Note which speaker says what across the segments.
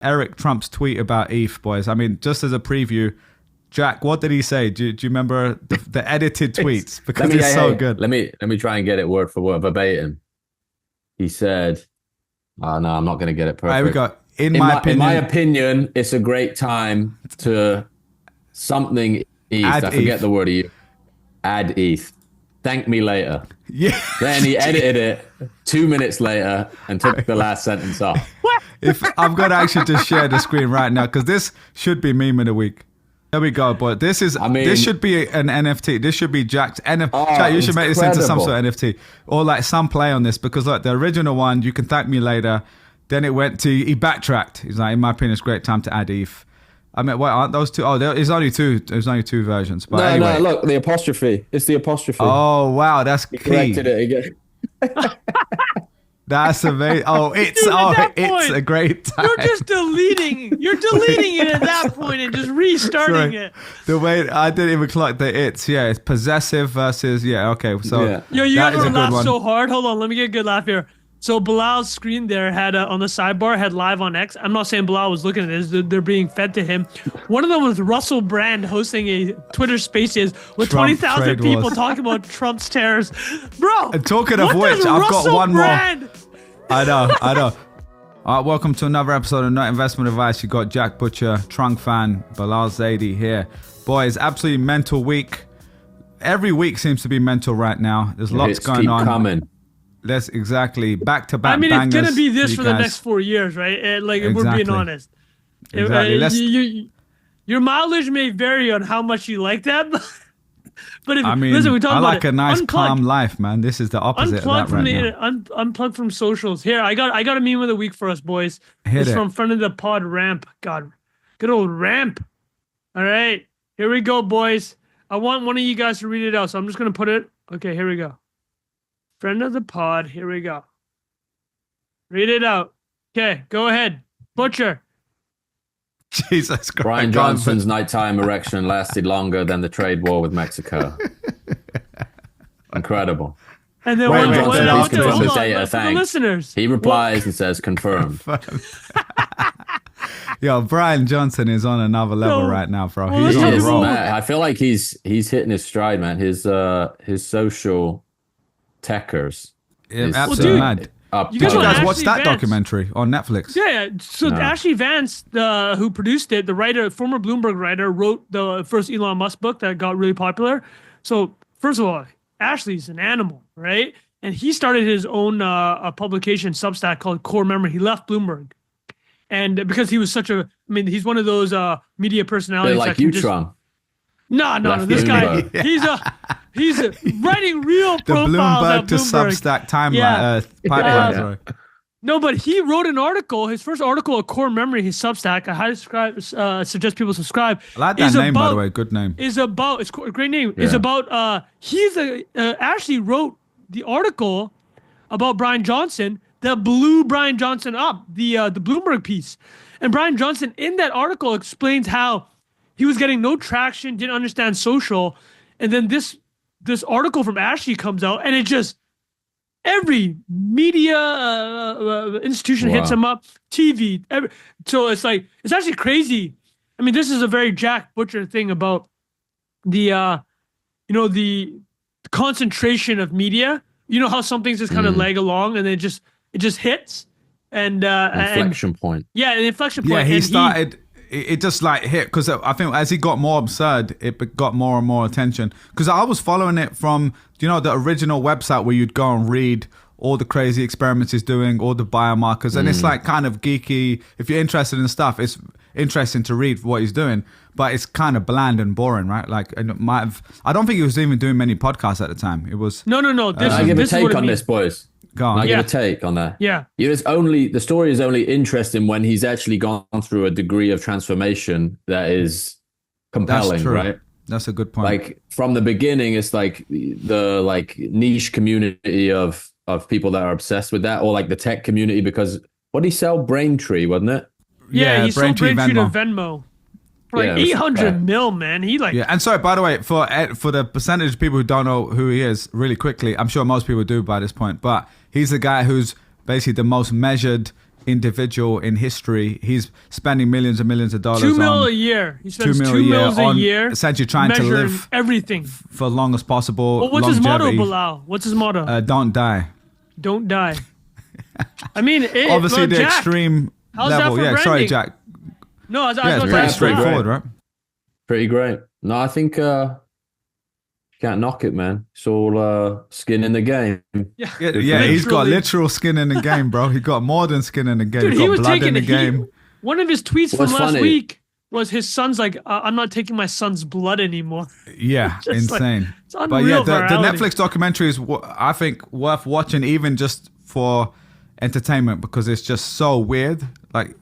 Speaker 1: Eric Trump's tweet about ETH, boys. I mean, just as a preview, Jack, what did he say? Do you remember the edited tweets? Because it's so good.
Speaker 2: Let me try and get it word for word, verbatim. He said, "Oh no, I'm not going to get it perfect."
Speaker 1: There we go. In my
Speaker 2: opinion, it's a great time to something ETH. I forget the word he used. Add ETH. Thank me later.
Speaker 1: Yeah.
Speaker 2: Then he edited it 2 minutes later and took the last sentence off.
Speaker 1: If I'm going to actually just share the screen right now, because this should be meme of the week. There we go, but this should be an NFT. This should be Jack's NFT.
Speaker 2: Oh,
Speaker 1: Jack, you should make this into some sort of NFT or like some play on this, because like the original one, you can thank me later. Then it went to, he backtracked. He's like, in my opinion, it's a great time to add ETH. I mean, what aren't those two? Oh, there's only two versions. But anyway.
Speaker 2: No, look, the apostrophe. It's the apostrophe.
Speaker 1: Oh, wow, that's key.
Speaker 2: Corrected it again.
Speaker 1: That's amazing. Oh, it's a great time.
Speaker 3: You're just deleting it at that point and just restarting it.
Speaker 1: The way I didn't even clock the it's. Yeah, it's possessive versus, okay. So
Speaker 2: yeah.
Speaker 3: Yo, you ever laugh so hard? Hold on, let me get a good laugh here. So Bilal's screen there had on the sidebar had live on X. I'm not saying Bilal was looking at this. They're being fed to him. One of them was Russell Brand hosting a Twitter Spaces with 20,000 people talking about Trump's tariffs. Bro,
Speaker 1: and talking of which, I've got one more. I know. All right, welcome to another episode of Not Investment Advice. You got Jack Butcher, Trung Phan, Bilal Zaidi here. Boys, absolutely mental week. Every week seems to be mental right now. There's lots going on.
Speaker 2: Coming.
Speaker 1: That's exactly back-to-back.
Speaker 3: I mean,
Speaker 1: bangers
Speaker 3: it's gonna be this for the next 4 years, right? Like, if we're being honest.
Speaker 1: Exactly.
Speaker 3: Your mileage may vary on how much you like that, but if,
Speaker 1: I mean,
Speaker 3: listen, we talk
Speaker 1: I
Speaker 3: about
Speaker 1: like a nice calm life, man. This is the opposite
Speaker 3: unplug
Speaker 1: of that
Speaker 3: from
Speaker 1: right now.
Speaker 3: Unplug from socials. Here, I got a meme of the week for us, boys. It's from front of the pod Ramp. God, good old Ramp. All right, here we go, boys. I want one of you guys to read it out, so I'm just gonna put it. Okay, here we go. Friend of the pod, here we go. Read it out. Okay, go ahead. Butcher.
Speaker 1: Jesus Christ.
Speaker 2: Brian Johnson's nighttime erection lasted longer than the trade war with Mexico. Incredible.
Speaker 3: And then
Speaker 2: Brian Johnson, please confirm the data.
Speaker 3: For the listeners.
Speaker 2: He replies and says, confirm.
Speaker 1: Yo, Brian Johnson is on another level right now, bro. He's on a roll.
Speaker 2: I feel like he's hitting his stride, man. His social techers.
Speaker 1: Yeah, absolutely mad.
Speaker 3: You
Speaker 1: Did you guys watch that
Speaker 3: Vance
Speaker 1: documentary on Netflix?
Speaker 3: Yeah. So Ashley Vance, who produced it, the writer, former Bloomberg writer, wrote the first Elon Musk book that got really popular. So first of all, Ashley's an animal, right? And he started his own publication Substack called Core Memory. He left Bloomberg, and because he was he's one of those media personalities
Speaker 2: like you, Trump.
Speaker 3: No. This guy, he's writing real
Speaker 1: the
Speaker 3: profiles
Speaker 1: Bloomberg
Speaker 3: at
Speaker 1: to
Speaker 3: Bloomberg.
Speaker 1: Substack timeline, pipeline.
Speaker 3: No, but he wrote an article. His first article, A Core Memory, his Substack. I highly suggest people subscribe.
Speaker 1: I like that name, by the way. Good name.
Speaker 3: It's a great name. Yeah. Is about Ashley wrote the article about Brian Johnson that blew Brian Johnson up, the Bloomberg piece. And Brian Johnson in that article explains how he was getting no traction, didn't understand social, and then this article from Ashley comes out, and it just every media institution hits him up, TV. So it's actually crazy. I mean, this is a very Jack Butcher thing about the concentration of media. You know how some things just kind of lag along, and then it just hits and
Speaker 2: inflection point.
Speaker 3: Yeah, an inflection point.
Speaker 1: Yeah, he started. It just like hit because I think as he got more absurd, it got more and more attention. Because I was following it from the original website where you'd go and read all the crazy experiments he's doing, all the biomarkers, and it's like kind of geeky. If you're interested in stuff, it's interesting to read what he's doing, but it's kind of bland and boring, right? Like, I don't think he was even doing many podcasts at the time. It was
Speaker 3: no.
Speaker 2: I give a take on this, boys.
Speaker 1: Go on.
Speaker 2: I give a take on that.
Speaker 3: Yeah.
Speaker 2: The story is only interesting when he's actually gone through a degree of transformation that is compelling,
Speaker 1: That's true.
Speaker 2: Right?
Speaker 1: That's a good point.
Speaker 2: Like from the beginning, it's like the niche community of people that are obsessed with that, or like the tech community, because what did he sell? Braintree, wasn't it?
Speaker 3: Yeah, he sold Braintree to Venmo. For like 800 mil, man.
Speaker 1: And sorry, by the way, for the percentage of people who don't know who he is, really quickly, I'm sure most people do by this point, but he's the guy who's basically the most measured individual in history. He's spending millions and millions of dollars.
Speaker 3: $2 million
Speaker 1: on
Speaker 3: a year. He spends $2
Speaker 1: a year
Speaker 3: million a year,
Speaker 1: essentially trying to live
Speaker 3: everything
Speaker 1: for as long as possible.
Speaker 3: Well, what's his motto, Bilal? What's his motto?
Speaker 1: Don't die.
Speaker 3: Don't die. I mean,
Speaker 1: obviously the
Speaker 3: Jack,
Speaker 1: extreme level. Yeah,
Speaker 3: branding?
Speaker 1: sorry, Jack.
Speaker 3: No, I was
Speaker 1: it's pretty straightforward, right?
Speaker 2: Pretty great. No, I think can't knock it, man. It's all skin in the game.
Speaker 1: Yeah, he's got literal skin in the game, bro. He got more than skin in the game.
Speaker 3: Dude,
Speaker 1: he got blood in the game.
Speaker 3: One of his tweets from last week was his son's like, I'm not taking my son's blood anymore.
Speaker 1: Yeah, insane.
Speaker 3: Like, it's unreal.
Speaker 1: But yeah, the Netflix documentary is, I think, worth watching even just for entertainment because it's just so weird. Like,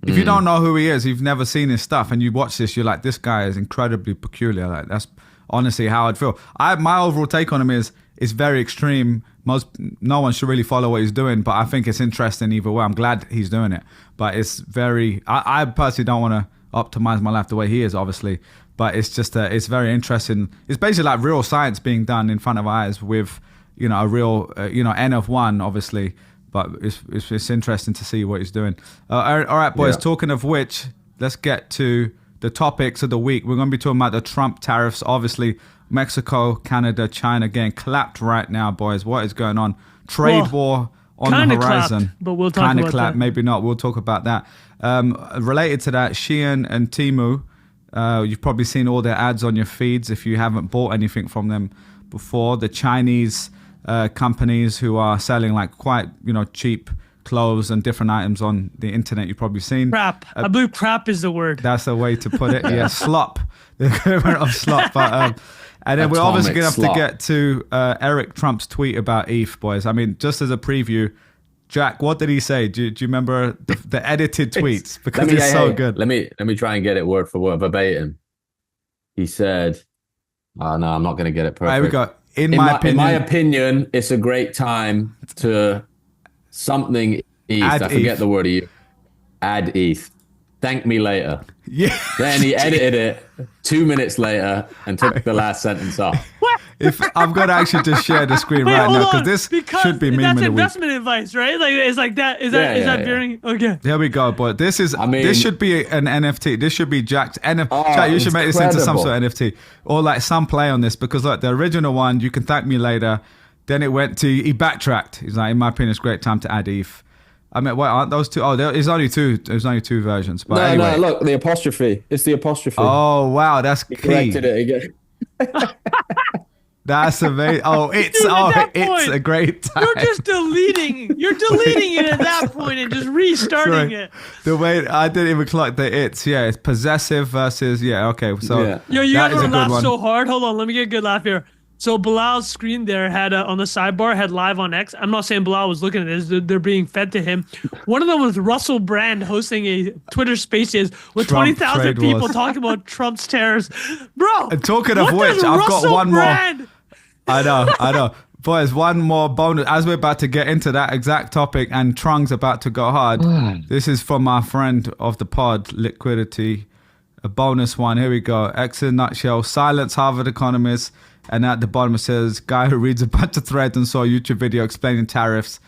Speaker 1: if you don't know who he is, you've never seen his stuff, and you watch this, you're like, this guy is incredibly peculiar. Like, that's honestly how I'd feel. My overall take on him is very extreme. No one should really follow what he's doing, but I think it's interesting either way. I'm glad he's doing it, but it's very. I personally don't want to optimize my life the way he is, obviously, but it's just it's very interesting. It's basically like real science being done in front of our eyes with a real N of 1, obviously. But it's interesting to see what he's doing. All right, boys. Yeah. Talking of which, let's get to the topics of the week. We're going to be talking about the Trump tariffs. Obviously, Mexico, Canada, China getting clapped right now, boys. What is going on? Trade war on the horizon.
Speaker 3: Clapped, but we'll talk about that.
Speaker 1: Maybe not. We'll talk about that. Related to that, Shein and Temu. You've probably seen all their ads on your feeds if you haven't bought anything from them before. The Chinese companies who are selling like quite cheap clothes and different items on the internet. You've probably seen
Speaker 3: crap. I believe crap is the word.
Speaker 1: That's the way to put it. Yeah, slop. The equivalent of slop. But and then we're obviously gonna have to get to Eric Trump's tweet about ETH, boys. I mean, just as a preview, Jack, what did he say? Do you remember the edited tweets? Because it's so good.
Speaker 2: Let me try and get it word for word verbatim. He said, "Oh no, I'm not gonna get it perfect."
Speaker 1: There we go. In my
Speaker 2: opinion, it's a great time to something ETH. I forget the word you. Add ETH. Thank me later.
Speaker 1: Yeah.
Speaker 2: Then he edited it 2 minutes later and took the last sentence off.
Speaker 1: If I'm gonna actually just share the screen right now because should be meme of the week.
Speaker 3: That's investment advice, right? Like it's like that. Is that veering? Okay.
Speaker 1: Here we go, but this should be an NFT. This should be Jack's NFT. Jack, you should make this into some sort of NFT or like some play on this because look, the original one, you can thank me later. Then it went to he backtracked. He's like, in my opinion, it's a great time to add ETH. I mean, what aren't those two? Oh, there's only two. There's only two versions. But anyway.
Speaker 2: No, look, the apostrophe. It's the apostrophe.
Speaker 1: Oh wow, that's key.
Speaker 2: Corrected it again.
Speaker 1: That's amazing. Oh, it's a great time.
Speaker 3: You're just deleting. You're deleting it at that point and just restarting it.
Speaker 1: The way I didn't even clock the it's. Yeah, it's possessive versus okay. So
Speaker 3: Yo, you gotta laugh so hard. Hold on, let me get a good laugh here. So Bilal's screen there had on the sidebar had live on X. I'm not saying Bilal was looking at this. They're being fed to him. One of them was Russell Brand hosting a Twitter Spaces with 20,000 people talking about Trump's tariffs. Bro,
Speaker 1: and talking of which, I've got one more. I know. Boys, one more bonus. As we're about to get into that exact topic and Trung's about to go hard, this is from our friend of the pod, Liquidity. A bonus one. Here we go. X in a nutshell. Silence Harvard economists. And at the bottom it says, guy who reads a bunch of threads and saw a YouTube video explaining tariffs.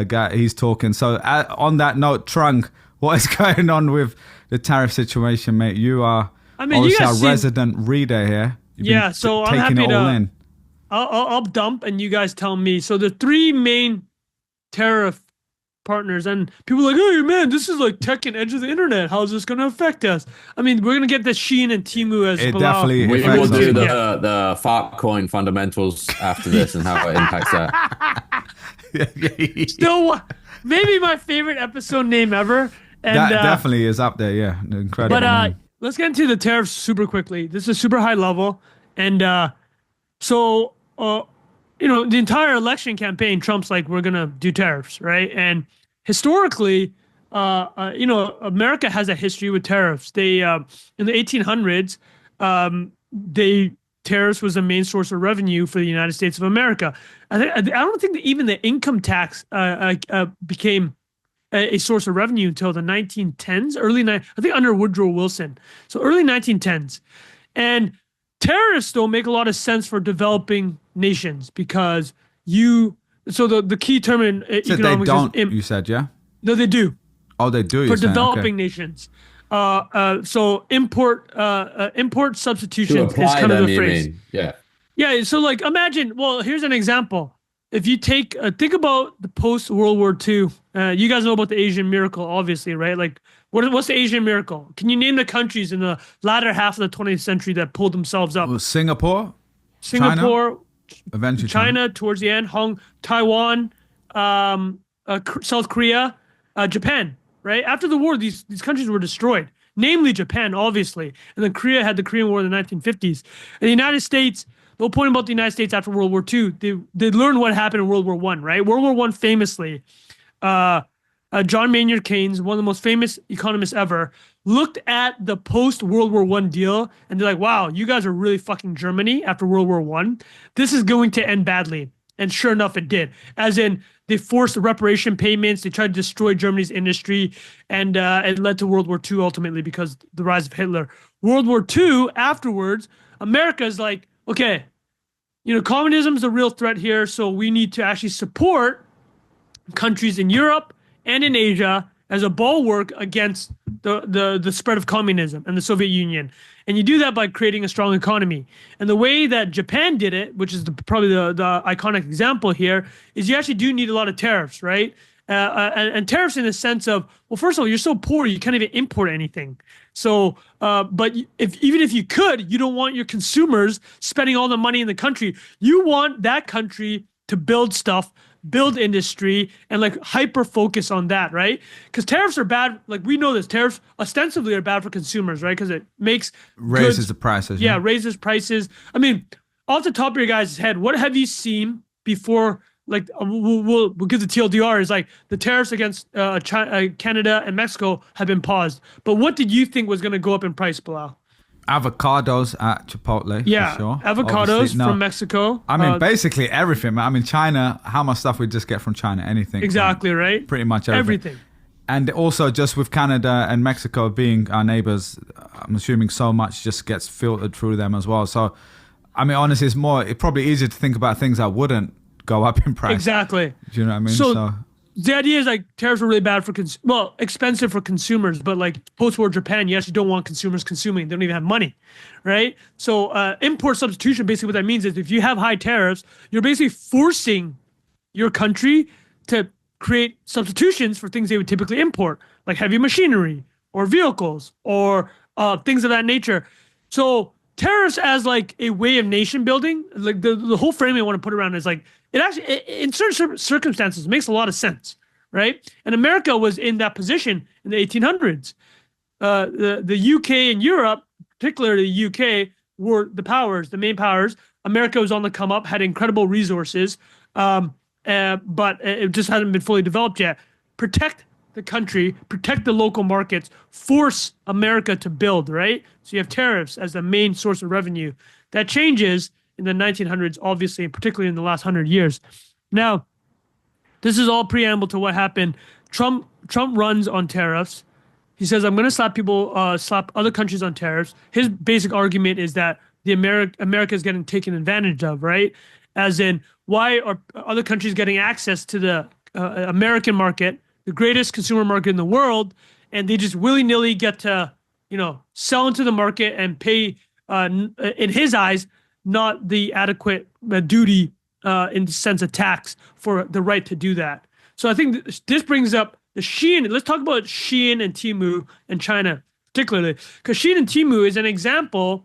Speaker 1: Guy, he's talking. So on that note, Trung, what is going on with the tariff situation, mate? You are obviously our resident reader here. You've
Speaker 3: so I'm happy to. I'll dump and you guys tell me. So the three main tariff partners and people are like, hey man, this is like tech and edge of the internet. How's this going to affect us? I mean, we're going to get the Shein and Temu as
Speaker 1: it definitely
Speaker 2: we will do the Fartcoin fundamentals after this and how it impacts that.
Speaker 3: Still, maybe my favorite episode name ever. And
Speaker 1: that definitely is up there. Yeah, incredible.
Speaker 3: But let's get into the tariffs super quickly. This is super high level, and so the entire election campaign, Trump's like, we're going to do tariffs, right? And historically, America has a history with tariffs. They, in the 1800s, tariffs was the main source of revenue for the United States of America. I don't think that even the income tax became a source of revenue until the 1910s, I think under Woodrow Wilson. So early 1910s. And tariffs don't make a lot of sense for developing nations because the key term in economics
Speaker 1: you said, yeah?
Speaker 3: No, they do.
Speaker 1: Oh, they do.
Speaker 3: For
Speaker 1: you're saying,
Speaker 3: developing
Speaker 1: okay.
Speaker 3: nations. So import
Speaker 2: To
Speaker 3: substitution is
Speaker 2: apply
Speaker 3: kind of
Speaker 2: them,
Speaker 3: the
Speaker 2: you
Speaker 3: phrase.
Speaker 2: mean? Yeah.
Speaker 3: Yeah, so like imagine, well, here's an example. If you take think about the post World War II, you guys know about the Asian miracle, obviously, right? Like, what's the Asian miracle? Can you name the countries in the latter half of the 20th century that pulled themselves up?
Speaker 1: Well, Singapore, China,
Speaker 3: Singapore,
Speaker 1: eventually China.
Speaker 3: China towards the end, Taiwan, South Korea, Japan. Right after the war, these countries were destroyed. Namely Japan, obviously, and then Korea had the Korean War in the 1950s. And the United States. The whole point about the United States after World War II, they learned what happened in World War One, right? World War One famously, John Maynard Keynes, one of the most famous economists ever, looked at the post World War One deal and they're like, "Wow, you guys are really fucking Germany after World War One. This is going to end badly." And sure enough, it did. As in, they forced reparation payments. They tried to destroy Germany's industry, and it led to World War II ultimately because the rise of Hitler. World War II afterwards, America's like, okay, communism is a real threat here, so we need to actually support countries in Europe and in Asia as a bulwark against the spread of communism and the Soviet Union. And you do that by creating a strong economy. And the way that Japan did it, which is probably the iconic example here, is you actually do need a lot of tariffs, right? And tariffs in the sense of, well, first of all, you're so poor, you can't even import anything. So, but even if you could, you don't want your consumers spending all the money in the country. You want that country to build stuff, build industry, and like hyper focus on that, right? Because tariffs are bad. Like we know this, tariffs ostensibly are bad for consumers, right? Because it
Speaker 1: raises
Speaker 3: goods,
Speaker 1: the prices.
Speaker 3: yeah, raises prices. I mean, off the top of your guys' head, what have you seen before? Like we'll give the TLDR is like the tariffs against China, Canada and Mexico have been paused. But what did you think was going to go up in price, Bilal?
Speaker 1: Avocados at Chipotle,
Speaker 3: yeah,
Speaker 1: for sure.
Speaker 3: Avocados from Mexico.
Speaker 1: I mean, basically everything. I mean, China, how much stuff we just get from China? Anything.
Speaker 3: Exactly, right?
Speaker 1: Pretty much everything. And also just with Canada and Mexico being our neighbors, I'm assuming so much just gets filtered through them as well. So, I mean, honestly, it's probably easier to think about things that wouldn't go up in price.
Speaker 3: Exactly.
Speaker 1: Do you know what I mean?
Speaker 3: So the idea is like tariffs are really bad for expensive for consumers, but like post-war Japan, you actually don't want consumers consuming. They don't even have money, right? So import substitution, basically what that means is if you have high tariffs, you're basically forcing your country to create substitutions for things they would typically import, like heavy machinery or vehicles or things of that nature. So tariffs as like a way of nation building, like the whole frame I want to put around is like, it actually, in certain circumstances, makes a lot of sense, right? And America was in that position in the 1800s. The UK and Europe, particularly the UK, were the main powers. America was on the come up, had incredible resources, but it just hadn't been fully developed yet. Protect the country, protect the local markets, force America to build, right? So you have tariffs as the main source of revenue. That changes in the 1900s, obviously, and particularly in the last 100 years. Now, this is all preamble to what happened. Trump runs on tariffs. He says, I'm going to slap other countries on tariffs. His basic argument is that America is getting taken advantage of, right? As in, why are other countries getting access to the American market, the greatest consumer market in the world, and they just willy-nilly get to, sell into the market and pay, in his eyes, not the adequate duty in the sense of tax for the right to do that. So I think this brings up the Shein. Let's talk about Shein and Temu and China particularly, because Shein and Temu is an example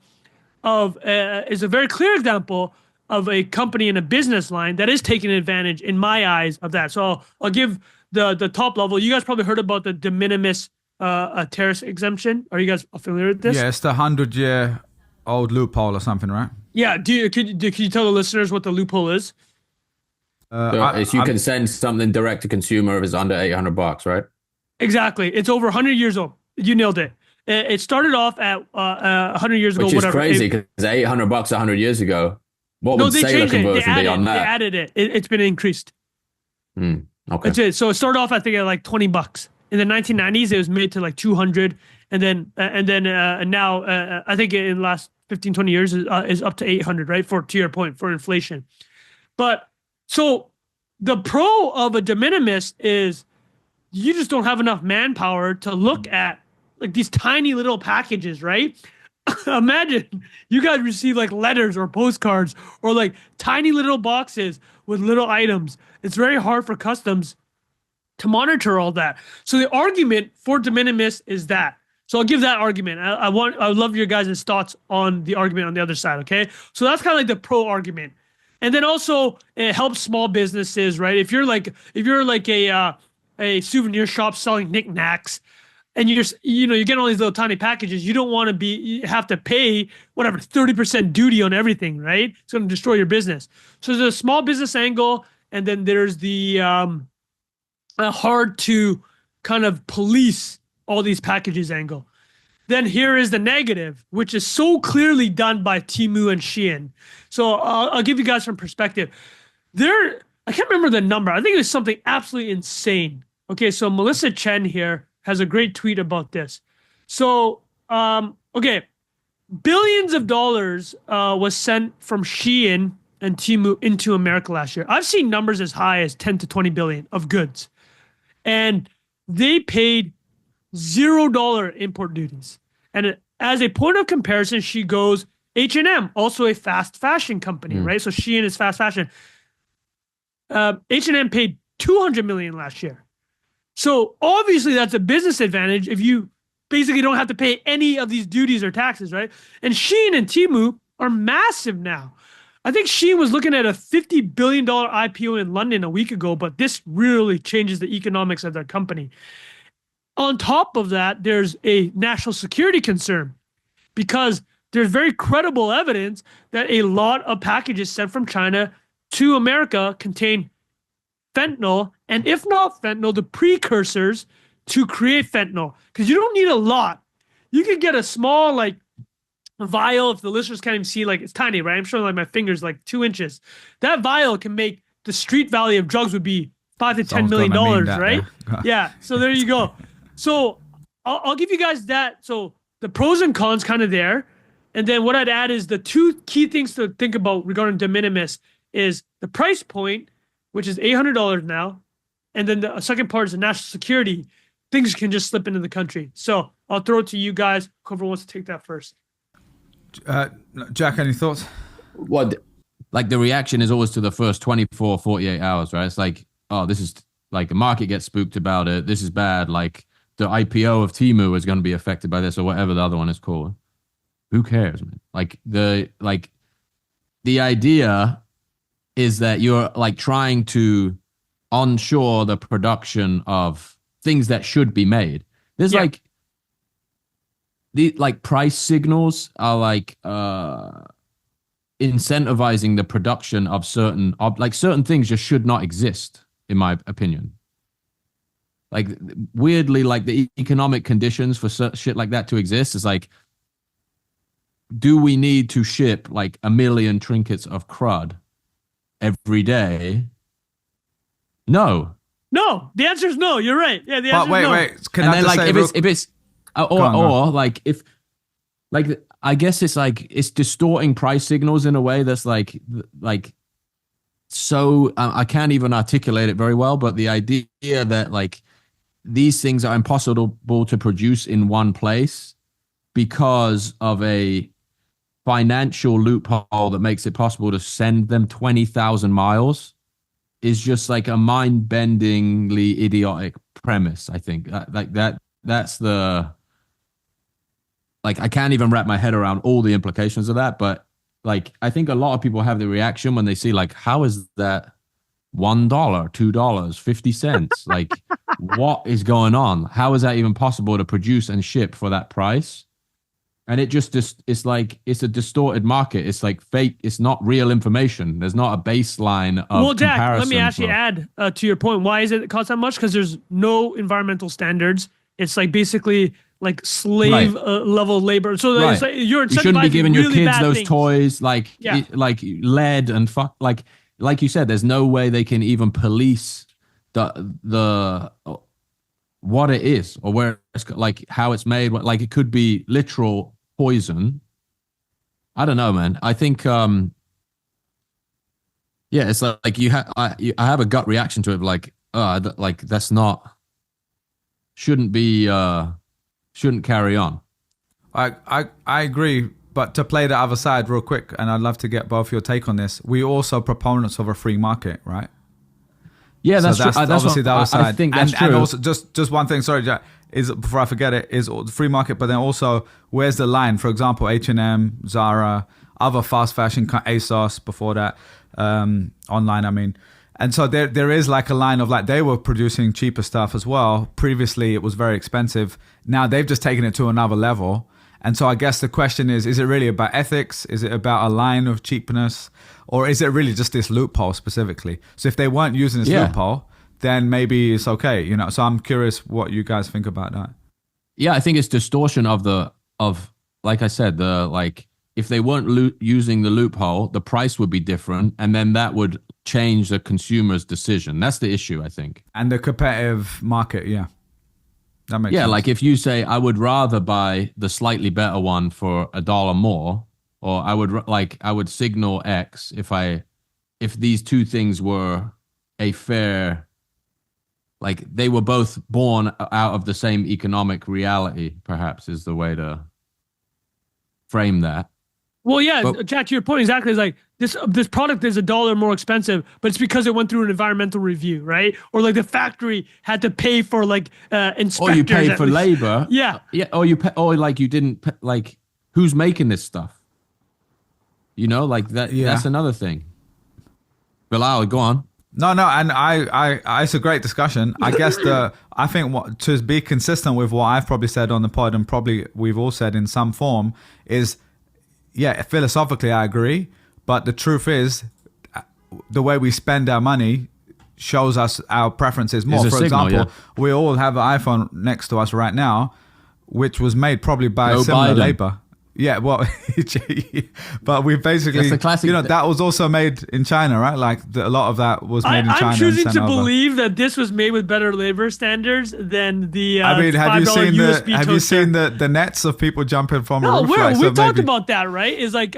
Speaker 3: of is a very clear example of a company in a business line that is taking advantage, in my eyes, of that. So I'll give the top level. You guys probably heard about the de minimis tariff exemption. Are you guys familiar with this?
Speaker 1: Yeah, it's the 100-year-old loophole or something, right?
Speaker 3: Yeah. Could you tell the listeners what the loophole is?
Speaker 2: You can send something direct to consumer if it's under $800, right?
Speaker 3: Exactly. It's over 100 years old. You nailed it. It started off at 100 years ago.
Speaker 2: Which is crazy because $800 100 years ago. What would sailor conversion be on that?
Speaker 3: They added it. It's been increased.
Speaker 2: Okay.
Speaker 3: That's it. So it started off, I think, at like $20. In the 1990s, it was made to like 200, and then now I think in the last 15, 20 years is up to 800, right? To your point, for inflation. But so the pro of a de minimis is you just don't have enough manpower to look at like these tiny little packages, right? Imagine you guys receive like letters or postcards or like tiny little boxes with little items. It's very hard for customs to monitor all that. So the argument for de minimis is that. So I'll give that argument. I would love your guys' thoughts on the argument on the other side. Okay, so that's kind of like the pro argument, and then also it helps small businesses, right? If you're like a souvenir shop selling knickknacks, and you're getting all these little tiny packages, you don't want to you have to pay whatever 30% duty on everything, right? It's going to destroy your business. So there's a small business angle, and then there's the hard to kind of police all these packages angle. Then here is the negative, which is so clearly done by Temu and Shein. So I'll give you guys some perspective. I can't remember the number. I think it was something absolutely insane. Okay, so Melissa Chen here has a great tweet about this. So, okay, billions of dollars was sent from Shein and Temu into America last year. I've seen numbers as high as 10 to 20 billion of goods. And they paid $0 import duties. And as a point of comparison, she goes, H&M, also a fast fashion company, right? So Shein is fast fashion. H&M paid 200 million last year. So obviously that's a business advantage if you basically don't have to pay any of these duties or taxes, right? And Shein and Temu are massive now. I think Shein was looking at a $50 billion IPO in London a week ago, but this really changes the economics of their company. On top of that, there's a national security concern because there's very credible evidence that a lot of packages sent from China to America contain fentanyl, and if not fentanyl, the precursors to create fentanyl. Because you don't need a lot. You could get a small, like, vial, if the listeners can't even see, like, it's tiny, right? I'm showing like my fingers, like 2 inches. That vial can make the street value of drugs would be $5 to $10 million, right? Yeah. So there you go. So I'll give you guys that. So the pros and cons kind of there. And then what I'd add is the two key things to think about regarding de minimis is the price point, which is $800 now. And then the second part is the national security. Things can just slip into the country. So I'll throw it to you guys. Whoever wants to take that first.
Speaker 1: Jack, any thoughts?
Speaker 2: What, like the reaction is always to the first 24, 48 hours, right? It's like, oh, this is like the market gets spooked about it. This is bad. Like the IPO of Temu is going to be affected by this or whatever the other one is called. Who cares, man? Like the idea is that you're like trying to onshore the production of things that should be made. There's like the price signals are like incentivizing the production of certain things just should not exist, in my opinion. Like weirdly, like the economic conditions for shit like that to exist is like, do we need to ship like 1 million trinkets of crud every day? No.
Speaker 3: No, the answer is no. You're right. Yeah, the answer is no.
Speaker 1: Wait.
Speaker 2: Can I just say, if it's like if like I guess it's like it's distorting price signals in a way that's like so I can't even articulate it very well, but the idea that like these things are impossible to produce in one place because of a financial loophole that makes it possible to send them 20,000 miles is just like a mind-bendingly idiotic premise. I think that's the, like, I can't even wrap my head around all the implications of that. But like, I think a lot of people have the reaction when they see like, how is that $1, $2, 50 cents? Like, what is going on? How is that even possible to produce and ship for that price? And it just it's like, it's a distorted market. It's like fake. It's not real information. There's not a baseline of
Speaker 3: well, Jack,
Speaker 2: comparison.
Speaker 3: let me actually add to your point. Why is it cost that much? Because there's no environmental standards. It's like basically like slave level labor. So it's like you're incentivizing. You shouldn't be giving your kids those
Speaker 2: things. Toys like like lead and fuck. Like you said, there's no way they can even police the what it is or where it's like how it's made. Like it could be literal poison. I don't know, man. I think it's like I have a gut reaction to it, like like that's not shouldn't carry on.
Speaker 1: I agree, but to play the other side real quick, and I'd love to get both your take on this. We also proponents of a free market, right?
Speaker 2: Yeah, that's true.
Speaker 1: That's obviously the other side.
Speaker 2: I think that's true.
Speaker 1: And also, just one thing, sorry, Jack, is before I forget it, is the free market, but then also, where's the line? For example, H&M, Zara, other fast fashion, ASOS before that, online, I mean. And so there is like a line of like, they were producing cheaper stuff as well. Previously, it was very expensive. Now they've just taken it to another level. And so I guess the question is it really about ethics? Is it about a line of cheapness? Or is it really just this loophole specifically? So if they weren't using this loophole, then maybe it's okay, you know? So I'm curious what you guys think about that.
Speaker 2: Yeah, I think it's distortion of like I said, if they weren't using the loophole, the price would be different. And then that would change the consumer's decision. That's the issue, I think. And
Speaker 1: the competitive market, yeah. That makes sense.
Speaker 2: Like if you say, I would rather buy the slightly better one for $1 more, or I would signal X if these two things were a fair, like they were both born out of the same economic reality, perhaps is the way to frame that.
Speaker 3: Well, yeah, Jack, to your point exactly, is like this product is $1 more expensive, but it's because it went through an environmental review, right? Or like the factory had to pay for like inspectors.
Speaker 2: Or you pay for labor.
Speaker 3: Yeah.
Speaker 2: Yeah. Or you pay, or like you didn't like who's making this stuff? You know, like that. Yeah. That's another thing. Bilal, go on.
Speaker 1: No, and I it's a great discussion. I guess I think to be consistent with what I've probably said on the pod, and probably we've all said in some form, is philosophically I agree, but the truth is the way we spend our money shows us our preferences more. For example, we all have an iPhone next to us right now, which was made probably by similar labor. Yeah, well, but we basically, that was also made in China, right? Like a lot of that was made in China.
Speaker 3: I'm choosing to believe that this was made with better labor standards than the
Speaker 1: I mean, have you seen
Speaker 3: USB
Speaker 1: have you seen the nets of people jumping from a roof?
Speaker 3: We talked about that, right? It's like,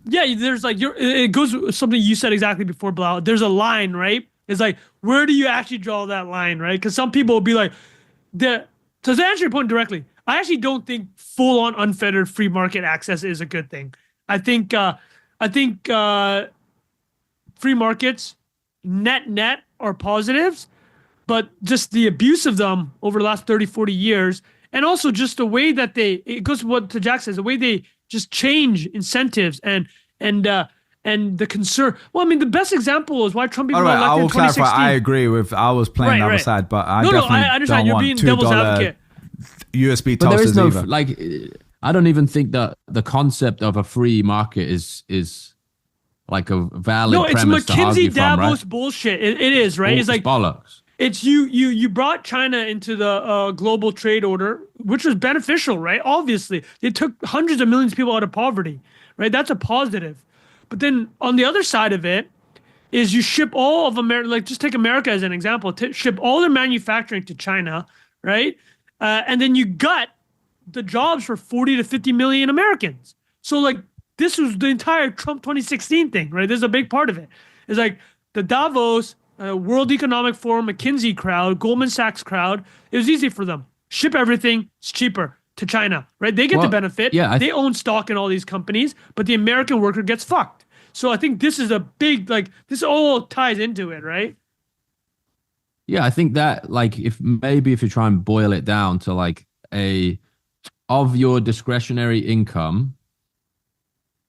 Speaker 3: there's like, it goes with something you said exactly before, Bilal. There's a line, right? It's like, where do you actually draw that line, right? Because some people will be like, to answer your point directly, I actually don't think full-on unfettered free market access is a good thing. I think free markets net are positives, but just the abuse of them over the last 30, 40 years, and also just the way that it goes to what Jack says, the way they just change incentives and the concern. Well, I mean, the best example is why Trump even got elected in 2016.
Speaker 1: I will clarify. I agree with. I was playing the other side, but I definitely
Speaker 3: I understand. You're being devil's advocate.
Speaker 1: USB toasters.
Speaker 2: There is no I don't even think that the concept of a free market is like a valid premise to argue from. No, it's McKinsey Davos
Speaker 3: bullshit. It is, right? It's like
Speaker 2: bollocks.
Speaker 3: It's you brought China into the global trade order, which was beneficial, right? Obviously, it took hundreds of millions of people out of poverty, right? That's a positive. But then on the other side of it is you ship all of America, like just take America as an example, ship all their manufacturing to China, right? And then you gut the jobs for 40 to 50 million Americans. So like this was the entire Trump 2016 thing, right? This is a big part of it. It's like the Davos World Economic Forum, McKinsey crowd, Goldman Sachs crowd. It was easy for them. Ship everything. It's cheaper to China, right? They get the benefit. Yeah, they own stock in all these companies, but the American worker gets fucked. So I think this is a big, like this all ties into it, right?
Speaker 2: Yeah, I think that like if you try and boil it down to like of your discretionary income,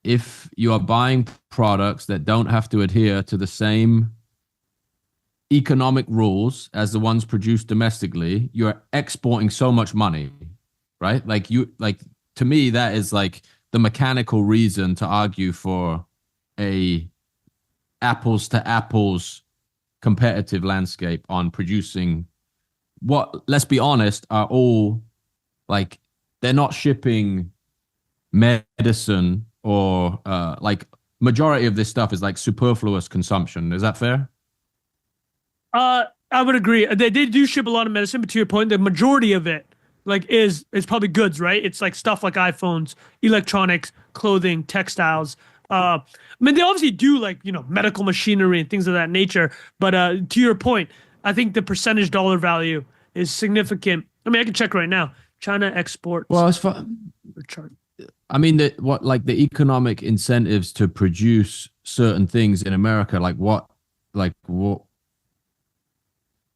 Speaker 2: if you are buying products that don't have to adhere to the same economic rules as the ones produced domestically, you're exporting so much money, right? To me, that is like the mechanical reason to argue for a apples to apples competitive landscape on producing what, let's be honest, are all like they're not shipping medicine or like majority of this stuff is like superfluous consumption. Is that fair?
Speaker 3: I would agree. They do ship a lot of medicine, but to your point, the majority of it like is probably goods, right? It's like stuff like iPhones, electronics, clothing, textiles. I mean, they obviously do like, medical machinery and things of that nature. But to your point, I think the percentage dollar value is significant I mean, I can check right now. China exports.
Speaker 2: Well, it's fun. I mean, the economic incentives to produce certain things in America, like what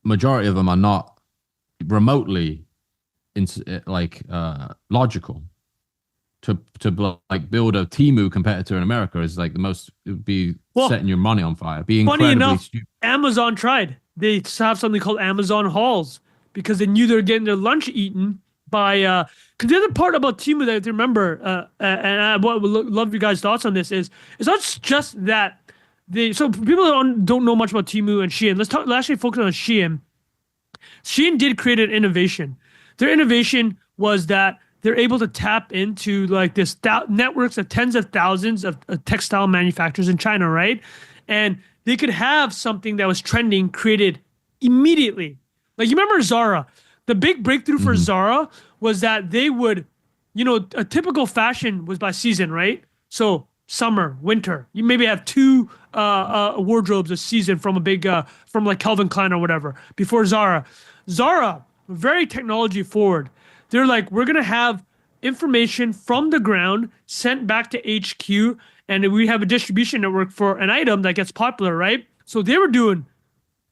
Speaker 2: majority of them are not remotely logical. To build a Temu competitor in America is like the most, it would be setting your money on fire. Be incredibly
Speaker 3: funny enough,
Speaker 2: stupid.
Speaker 3: Amazon tried. They have something called Amazon hauls because they knew they were getting their lunch eaten by. Because the other part about Temu that I remember, and I would love you guys' thoughts on this is it's not just that so people don't know much about Temu and Shein. Let's actually focus on Shein. Shein did create an innovation. Their innovation was that they're able to tap into like this networks of tens of thousands of textile manufacturers in China, right? And they could have something that was trending created immediately. Like you remember Zara? The big breakthrough for Zara was that they would, a typical fashion was by season, right? So summer, winter. You maybe have two wardrobes a season from a big, from like Calvin Klein or whatever. Before Zara, very technology forward. They're like, we're going to have information from the ground sent back to HQ, and we have a distribution network for an item that gets popular, right? So they were doing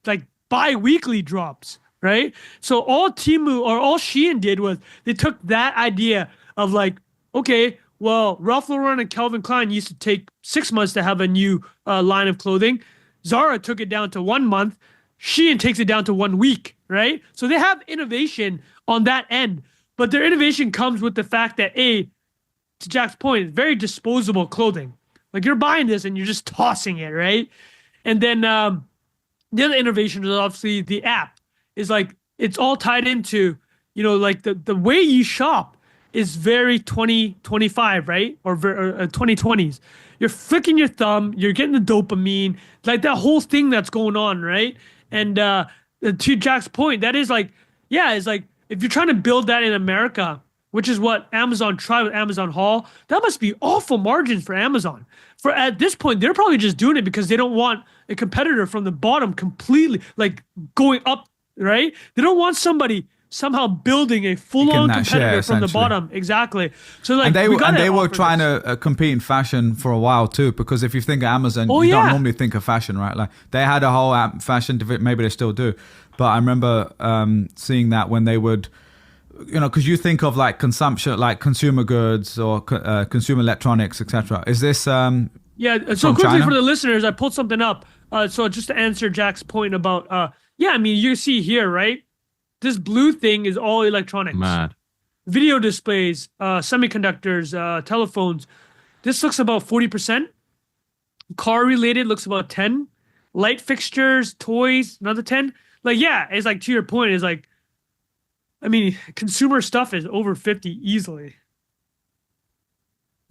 Speaker 3: like bi-weekly drops, right? So all Temu or all Shein did was they took that idea of like, okay, well, Ralph Lauren and Calvin Klein used to take 6 months to have a new line of clothing. Zara took it down to 1 month. Shein takes it down to 1 week, right? So they have innovation on that end. But their innovation comes with the fact that, to Jack's point, it's very disposable clothing. Like you're buying this and you're just tossing it, right? And then the other innovation is obviously the app. Is like it's all tied into, like the way you shop is very 2025, right? Or 2020s. You're flicking your thumb, you're getting the dopamine, like that whole thing that's going on, right? And to Jack's point, that is like, it's like, if you're trying to build that in America, which is what Amazon tried with Amazon Haul, that must be awful margins for Amazon. For at this point, they're probably just doing it because they don't want a competitor from the bottom completely like going up, right? They don't want somebody somehow building a full-on competitor from the bottom. Exactly. So like,
Speaker 1: and they were trying to compete in fashion for a while too, because if you think of Amazon, you don't normally think of fashion, right? Like they had a whole fashion division, maybe they still do. But I remember seeing that when they would, because you think of like consumption, like consumer goods or consumer electronics, etc. Is this
Speaker 3: so quickly
Speaker 1: China?
Speaker 3: For the listeners, I pulled something up. So just to answer Jack's point about, I mean, you see here, right? This blue thing is all electronics.
Speaker 2: Mad.
Speaker 3: Video displays, semiconductors, telephones. This looks about 40%. Car related looks about 10. Light fixtures, toys, another 10. Like, it's like to your point, is like, I mean, consumer stuff is over 50 easily.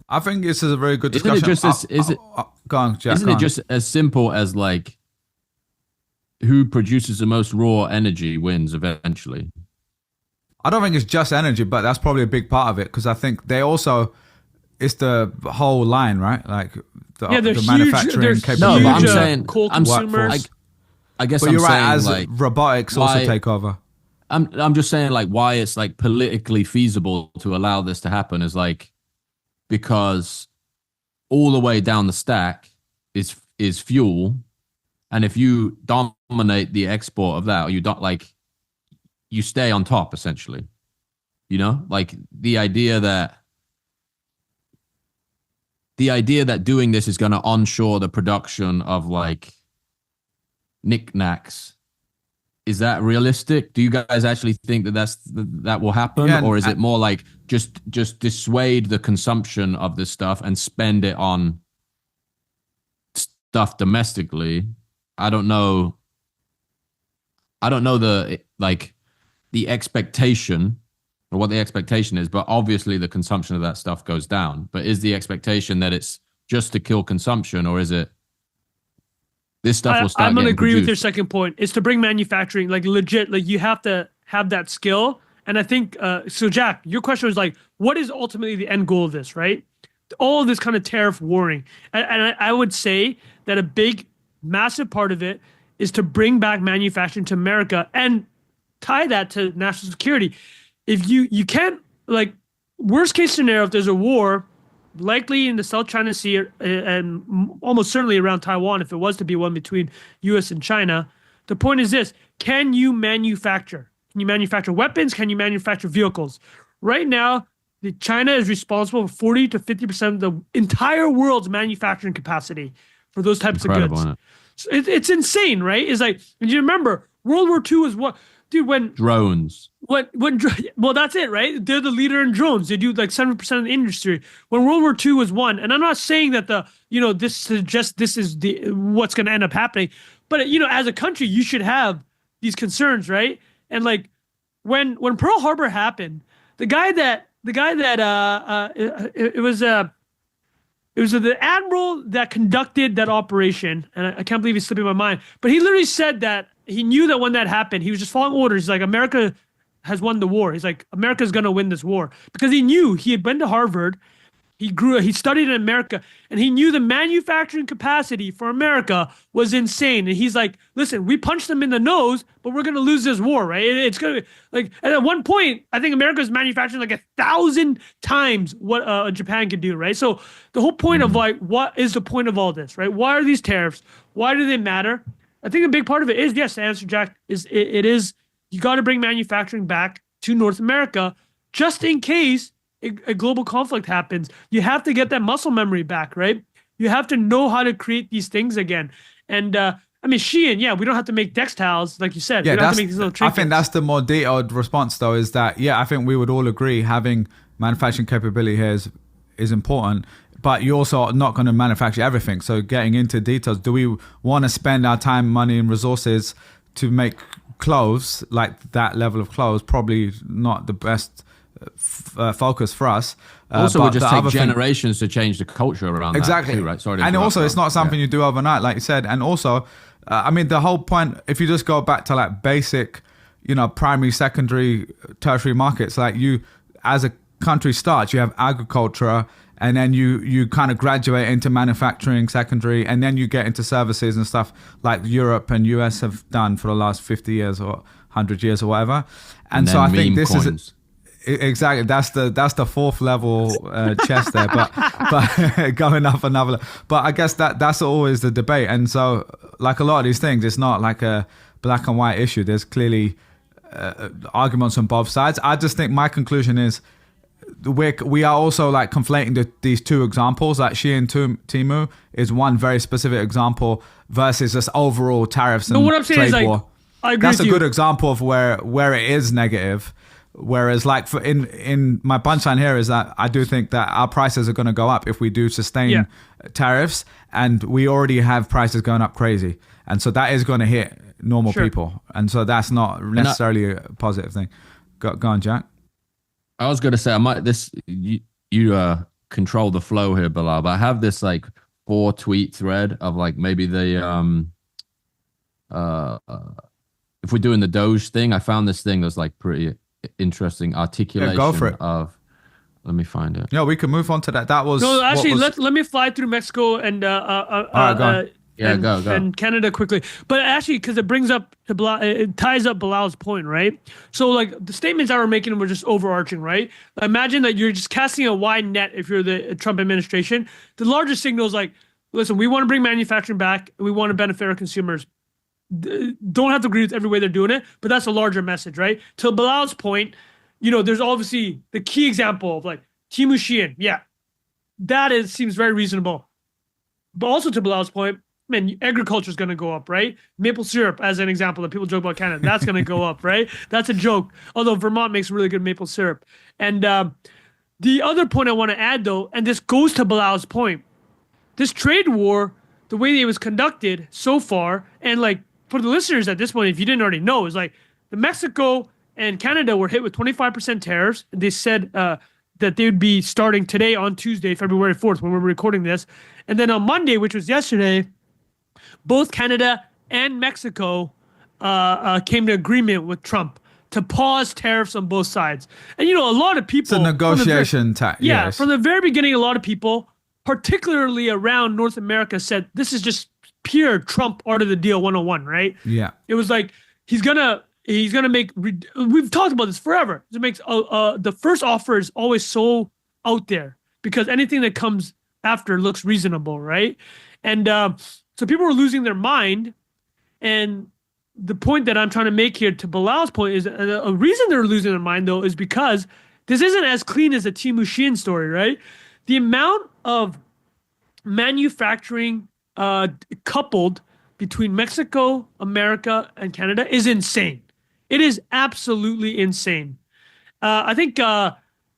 Speaker 1: I think this is a very good discussion. Go on, Jack.
Speaker 2: Isn't it just as simple as like, who produces the most raw energy wins eventually?
Speaker 1: I don't think it's just energy, but that's probably a big part of it because I think they also, it's the whole line, right? Like the manufacturing capability.
Speaker 2: No, but I'm saying,
Speaker 3: consumers.
Speaker 2: I guess
Speaker 1: but
Speaker 2: I'm
Speaker 1: you're
Speaker 2: saying
Speaker 1: right, as
Speaker 2: like
Speaker 1: robotics also take over.
Speaker 2: I'm just saying like why it's like politically feasible to allow this to happen is like because all the way down the stack is fuel, and if you dominate the export of that, or you don't like, you stay on top essentially. Like the idea that doing this is going to onshore the production of like knickknacks. Is that realistic? Do you guys actually think that will happen, or is it more like just dissuade the consumption of this stuff and spend it on stuff domestically? I don't know the expectation or what the expectation is, but obviously the consumption of that stuff goes down. But is the expectation that it's just to kill consumption, or is it this stuff will start?
Speaker 3: I'm going to agree
Speaker 2: produced?
Speaker 3: with your second point. It's to bring manufacturing, like legit, like you have to have that skill. And I think, so Jack, your question was like, what is ultimately the end goal of this, right? All of this kind of tariff warring. And I would say that a big, massive part of it is to bring back manufacturing to America. And tie that to national security. If you can't, like, worst case scenario, if there's a war, likely in the South China Sea and almost certainly around Taiwan, if it was to be one between U.S. and China, the point is this: can you manufacture? Can you manufacture weapons? Can you manufacture vehicles? Right now, China is responsible for 40 to 50% of the entire world's manufacturing capacity for those types of goods. So it's insane, right? It's like, and you remember, World War II is what, dude, when
Speaker 2: drones.
Speaker 3: Well, that's it, right? They're the leader in drones. They do like 7% of the industry. When World War II was won, and I'm not saying that this suggests this is what's going to end up happening, but as a country, you should have these concerns, right? And like when Pearl Harbor happened, it was the admiral that conducted that operation, and I can't believe he's slipping my mind. But he literally said that he knew that when that happened, he was just following orders. He's like, America has won the war. He's like, America's gonna win this war, because he knew, he had been to Harvard. He studied in America, and he knew the manufacturing capacity for America was insane. And he's like, listen, we punched them in the nose, but we're going to lose this war, right? It's going to be like, and at one point, I think America was manufacturing like 1,000 times what Japan could do, right? So the whole point of like, what is the point of all this, right? Why are these tariffs? Why do they matter? I think a big part of it is, yes, to answer Jack, it is, you got to bring manufacturing back to North America just in case a global conflict happens. You have to get that muscle memory back, right? You have to know how to create these things again. And I mean, Shein, yeah, we don't have to make textiles, like you said.
Speaker 1: Yeah,
Speaker 3: we don't have to make these little trinkets.
Speaker 1: I think that's the more detailed response, though, is that, yeah, I think we would all agree having manufacturing capability here is important, but you're also not going to manufacture everything. So getting into details, do we want to spend our time, money, and resources to make clothes, like that level of clothes? Probably not the best focus for us.
Speaker 2: Also, would just take generations to change the culture around
Speaker 1: exactly.
Speaker 2: that too, right? Sorry,
Speaker 1: and also, it's not something you do overnight, like you said. And also, I mean, the whole point, if you just go back to like basic, primary, secondary, tertiary markets, like you, as a country starts, you have agriculture, and then you kind of graduate into manufacturing, secondary, and then you get into services and stuff like Europe and US have done for the last 50 years or 100 years or whatever. And so I think this is exactly, that's the fourth level chess there, but going up another level. But I guess that's always the debate. And so, like a lot of these things, it's not like a black and white issue. There's clearly arguments on both sides. I just think my conclusion is we are also like conflating these two examples. Like Shein Temu is one very specific example versus just overall tariffs and
Speaker 3: what I'm saying
Speaker 1: trade
Speaker 3: is, like,
Speaker 1: war.
Speaker 3: I agree
Speaker 1: That's
Speaker 3: with
Speaker 1: a
Speaker 3: you.
Speaker 1: good example of where it is negative. Whereas, like, in my punchline here is that I do think that our prices are going to go up if we do sustain tariffs, and we already have prices going up crazy, and so that is going to hit normal people, and so that's not necessarily a positive thing. Go on, Jack.
Speaker 2: I was going to say, you control the flow here, Bilal, but I have this like 4-tweet thread of like maybe the if we're doing the Doge thing, I found this thing that's like pretty interesting articulation
Speaker 1: go for it.
Speaker 2: Of. Let me find it.
Speaker 1: Yeah, we can move on to that. That was
Speaker 3: no. Actually, let me fly through Mexico and
Speaker 1: go on.
Speaker 2: Go.
Speaker 3: And Canada quickly. But actually, because it brings up to Bilal, it ties up Bilal's point, right? So like the statements I were making were just overarching, right? Imagine that you're just casting a wide net if you're the Trump administration. The largest signal is like, listen, we want to bring manufacturing back. We want to benefit our consumers. Don't have to agree with every way they're doing it, but that's a larger message, right? To Bilal's point, there's obviously the key example of like Temu Shein. Yeah, that seems very reasonable. But also to Bilal's point, man, agriculture is going to go up, right? Maple syrup, as an example, that people joke about Canada, that's going to go up, right? That's a joke. Although Vermont makes really good maple syrup. And the other point I want to add, though, and this goes to Bilal's point, this trade war, the way that it was conducted so far, and like for the listeners at this point, if you didn't already know, is like the Mexico and Canada were hit with 25% tariffs. They said that they would be starting today on Tuesday, February 4th, when we're recording this. And then on Monday, which was yesterday, both Canada and Mexico came to agreement with Trump to pause tariffs on both sides. And, a lot of people...
Speaker 1: It's a negotiation tactic.
Speaker 3: Yeah,
Speaker 1: yes.
Speaker 3: From the very beginning, a lot of people, particularly around North America, said this is just pure Trump art of the deal 101, right?
Speaker 1: Yeah.
Speaker 3: It was like, he's going to... He's gonna make. We've talked about this forever. It makes the first offer is always so out there because anything that comes after looks reasonable, right? And so people were losing their mind. And the point that I'm trying to make here to Bilal's point is a reason they're losing their mind though is because this isn't as clean as a Temu Shein story, right? The amount of manufacturing coupled between Mexico, America, and Canada is insane. It is absolutely insane. I think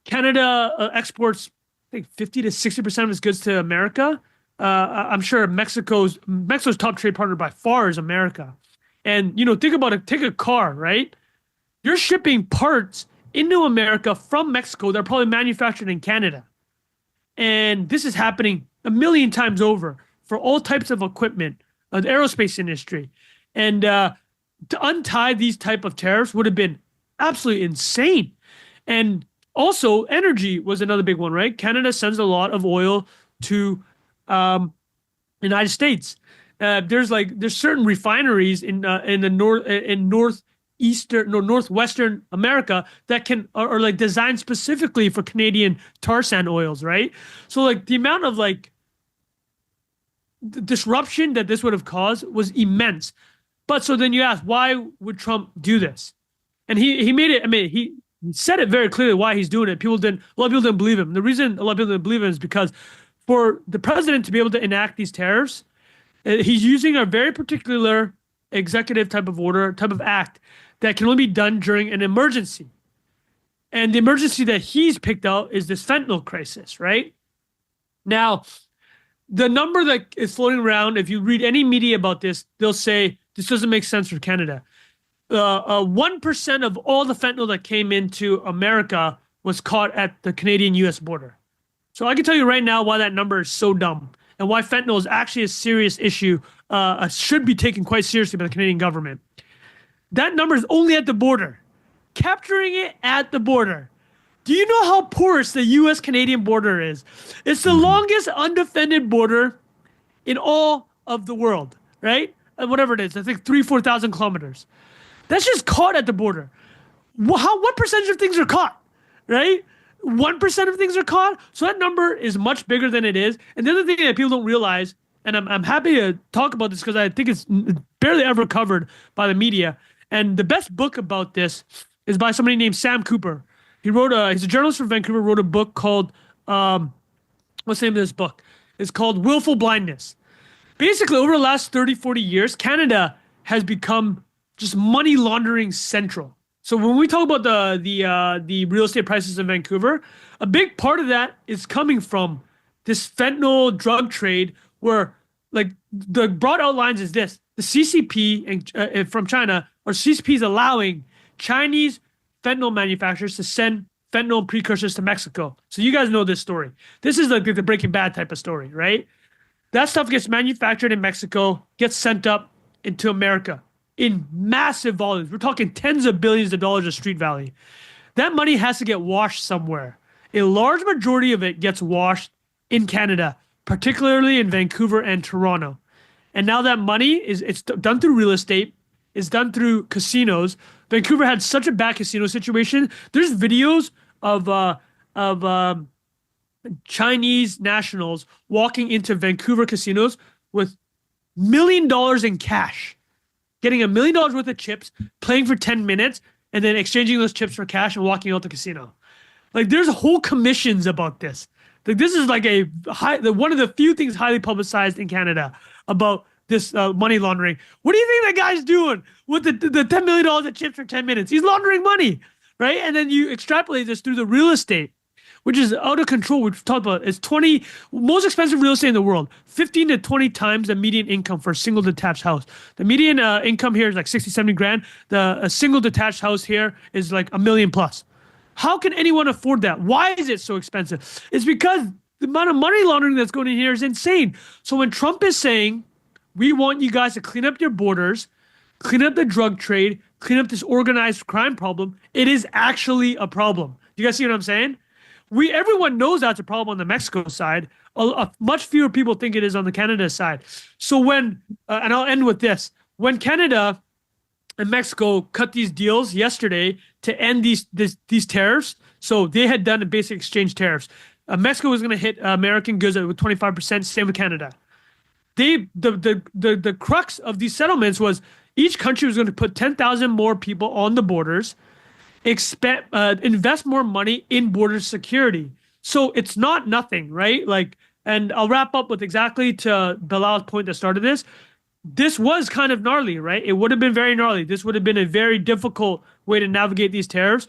Speaker 3: Canada exports, I think 50 to 60% of its goods to America. I'm sure Mexico's top trade partner by far is America. And think about it. Take a car, right? You're shipping parts into America from Mexico that are probably manufactured in Canada. And this is happening a million times over for all types of equipment, the aerospace industry. And to untie these type of tariffs would have been absolutely insane. And also, energy was another big one, right? Canada sends a lot of oil to United States. There's certain refineries in northwestern America that are like designed specifically for Canadian tar sand oils, right? So like the amount of like the disruption that this would have caused was immense. But so then you ask, why would Trump do this? And he made it. I mean, he said it very clearly why he's doing it. A lot of people didn't believe him. The reason a lot of people didn't believe him is because for the president to be able to enact these tariffs, he's using a very particular executive type of order, type of act that can only be done during an emergency. And the emergency that he's picked out is this fentanyl crisis, right? Now, the number that is floating around, if you read any media about this, they'll say this doesn't make sense for Canada. 1% of all the fentanyl that came into America was caught at the Canadian-U.S. border. So I can tell you right now why that number is so dumb and why fentanyl is actually a serious issue, should be taken quite seriously by the Canadian government. That number is only at the border. Capturing it at the border. Do you know how porous the U.S.-Canadian border is? It's the longest undefended border in all of the world, right? Whatever it is, I think 4,000 kilometers. That's just caught at the border. What percentage of things are caught, right? 1% of things are caught. So that number is much bigger than it is. And the other thing that people don't realize, and I'm happy to talk about this because I think it's barely ever covered by the media. And the best book about this is by somebody named Sam Cooper. He's a journalist from Vancouver, wrote a book called, what's the name of this book? It's called Willful Blindness. Basically, over the last 30, 40 years, Canada has become just money laundering central. So when we talk about the real estate prices in Vancouver, a big part of that is coming from this fentanyl drug trade where, like, the broad outlines is this. The CCP from China, or CCP is allowing Chinese fentanyl manufacturers to send fentanyl precursors to Mexico. So you guys know this story. This is like the Breaking Bad type of story, right? That stuff gets manufactured in Mexico, gets sent up into America in massive volumes. We're talking tens of billions of dollars of street value. That money has to get washed somewhere. A large majority of it gets washed in Canada, particularly in Vancouver and Toronto. And now that money it's done through real estate, it's done through casinos. Vancouver had such a bad casino situation. There's videos of Chinese nationals walking into Vancouver casinos with $1 million in cash, getting $1 million worth of chips, playing for 10 minutes, and then exchanging those chips for cash and walking out the casino. Like, there's whole commissions about this. Like, this is like one of the few things highly publicized in Canada about this money laundering. What do you think that guy's doing with the $10 million of chips for 10 minutes? He's laundering money, right? And then you extrapolate this through the real estate, which is out of control. We've talked about it's most expensive real estate in the world, 15 to 20 times the median income for a single detached house. The median income here is like 60, 70 grand. A single detached house here is like $1 million plus. How can anyone afford that? Why is it so expensive? It's because the amount of money laundering that's going in here is insane. So when Trump is saying, we want you guys to clean up your borders, clean up the drug trade, clean up this organized crime problem, it is actually a problem. You guys see what I'm saying? Everyone knows that's a problem on the Mexico side. Much fewer people think it is on the Canada side. So and I'll end with this. When Canada and Mexico cut these deals yesterday to end these tariffs. So they had done a basic exchange tariffs. Mexico was going to hit American goods with 25%. Same with Canada. The crux of these settlements was each country was going to put 10,000 more people on the borders, invest more money in border security. So it's not nothing, right? Like, and I'll wrap up with exactly to Bilal's point that started this. This was kind of gnarly, right? It would have been very gnarly. This would have been a very difficult way to navigate these tariffs.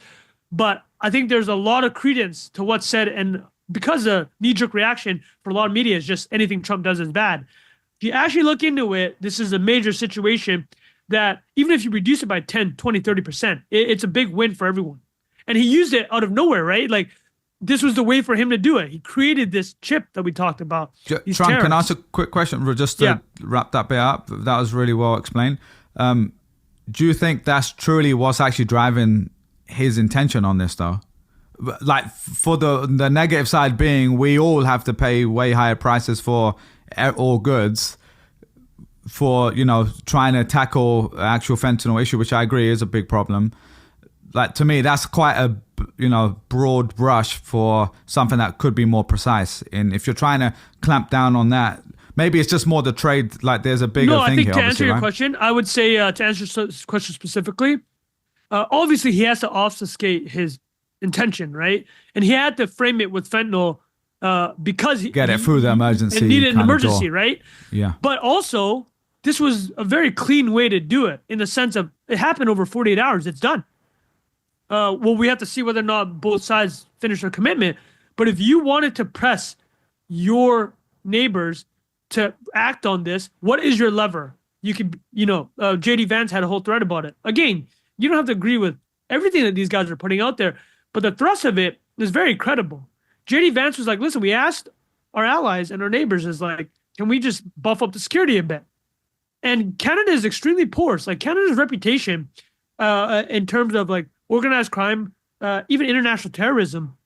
Speaker 3: But I think there's a lot of credence to what's said. And because the knee-jerk reaction for a lot of media is just anything Trump does is bad. If you actually look into it, this is a major situation that even if you reduce it by 10, 20, 30%, it's a big win for everyone. And he used it out of nowhere, right? Like, this was the way for him to do it. He created this chip that we talked about.
Speaker 1: Trump, can I ask a quick question just to wrap that bit up? That was really well explained. Do you think that's truly what's actually driving his intention on this, though? Like, for the negative side being, we all have to pay way higher prices for all goods for, you know, trying to tackle actual fentanyl issue, which I agree is a big problem. Like, to me, that's quite a, you know, broad brush for something that could be more precise. And if you're trying to clamp down on that, maybe it's just more the trade. Like, there's a bigger thing here.
Speaker 3: No, I think to answer your question, I would say to answer this question specifically, obviously he has to obfuscate his intention, right? And he had to frame it with fentanyl because he
Speaker 1: get it through the emergency.
Speaker 3: It needed an emergency, right?
Speaker 1: Yeah.
Speaker 3: But also, this was a very clean way to do it in the sense of it happened over 48 hours. It's done. Well, we have to see whether or not both sides finish their commitment. But if you wanted to press your neighbors to act on this, what is your lever? You could, you know, JD Vance had a whole thread about it. Again, you don't have to agree with everything that these guys are putting out there, but the thrust of it is very credible. JD Vance was like, listen, we asked our allies and our neighbors is like, can we just buff up the security a bit? And Canada is extremely porous. Like, Canada's reputation in terms of like organized crime, even international terrorism.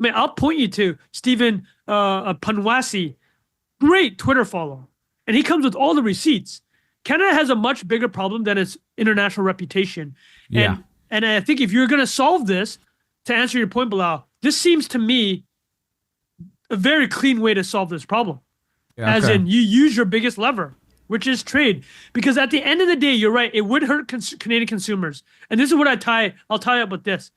Speaker 3: I'll point you to Stephen Panwasi, great Twitter follow. And he comes with all the receipts. Canada has a much bigger problem than its international reputation.
Speaker 1: Yeah.
Speaker 3: And I think if you're going to solve this, to answer your point, Bilal, this seems to me a very clean way to solve this problem. Yeah, as in, you use your biggest lever, which is trade. Because at the end of the day, you're right, it would hurt Canadian consumers. And this is what I'll tie up with this.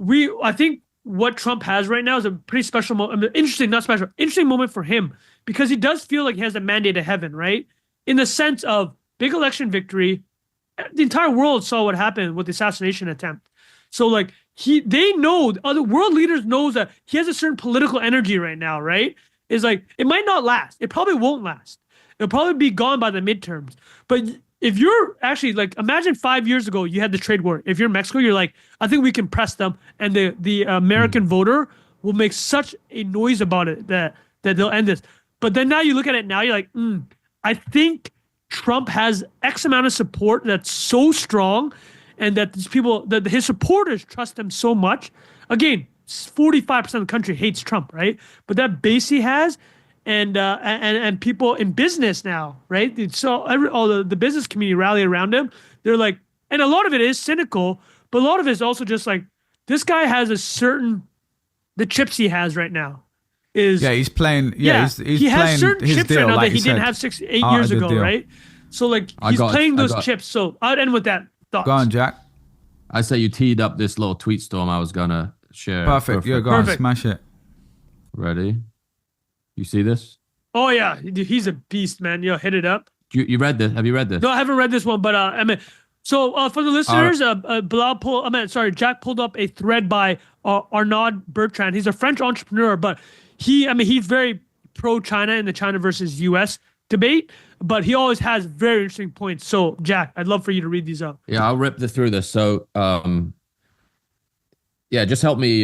Speaker 3: I think what Trump has right now is a pretty special moment. Interesting moment for him, because he does feel like he has a mandate of heaven, right? In the sense of big election victory. The entire world saw what happened with the assassination attempt. So like they know, other world leaders knows that he has a certain political energy right now, right? Is like, it might not last. It probably won't last. It'll probably be gone by the midterms. But if you're actually like, imagine 5 years ago, you had the trade war. If you're Mexico, you're like, I think we can press them. And the American voter will make such a noise about it that they'll end this. But then now you look at it now, you're like, I think Trump has X amount of support that's so strong, and that these people, that his supporters trust him so much. Again, 45% of the country hates Trump, right? But that base he has, and people in business now, right? So all the business community rally around him. They're like, and a lot of it is cynical, but a lot of it is also just like, this guy has the chips he has right now.
Speaker 1: He's playing. He's
Speaker 3: he has certain chips
Speaker 1: deal,
Speaker 3: right now
Speaker 1: like
Speaker 3: that he didn't have 8 years ago,
Speaker 1: deal.
Speaker 3: right? So like he's playing those chips. So I'd end with that thought.
Speaker 1: Go on, Jack.
Speaker 2: I say you teed up this little tweet storm I was gonna share.
Speaker 1: Perfect. Yeah, go on, smash it.
Speaker 2: Ready? You see this?
Speaker 3: Oh yeah, he's a beast, man. Yo, hit it up.
Speaker 2: You read this? Have you read this?
Speaker 3: No, I haven't read this one, but so for the listeners, Jack pulled up a thread by Arnaud Bertrand. He's a French entrepreneur, but he's very pro-China in the China versus U.S. debate, but he always has very interesting points. So, Jack, I'd love for you to read these up.
Speaker 2: Yeah, I'll rip through this. So, just help me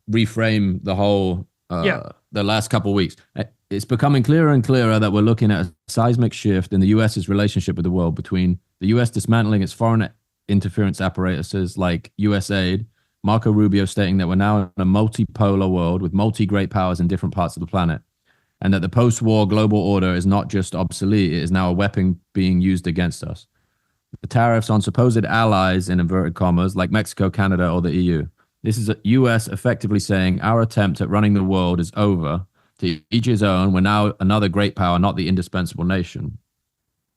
Speaker 2: reframe the whole the last couple of weeks. It's becoming clearer and clearer that we're looking at a seismic shift in the U.S.'s relationship with the world, between the U.S. dismantling its foreign interference apparatuses like USAID, Marco Rubio stating that we're now in a multipolar world with multi-great powers in different parts of the planet, and that the post-war global order is not just obsolete, it is now a weapon being used against us. the tariffs on supposed allies in inverted commas like Mexico, Canada, or the EU. This is the US effectively saying our attempt at running the world is over. To each his own. We're now another great power, not the indispensable nation.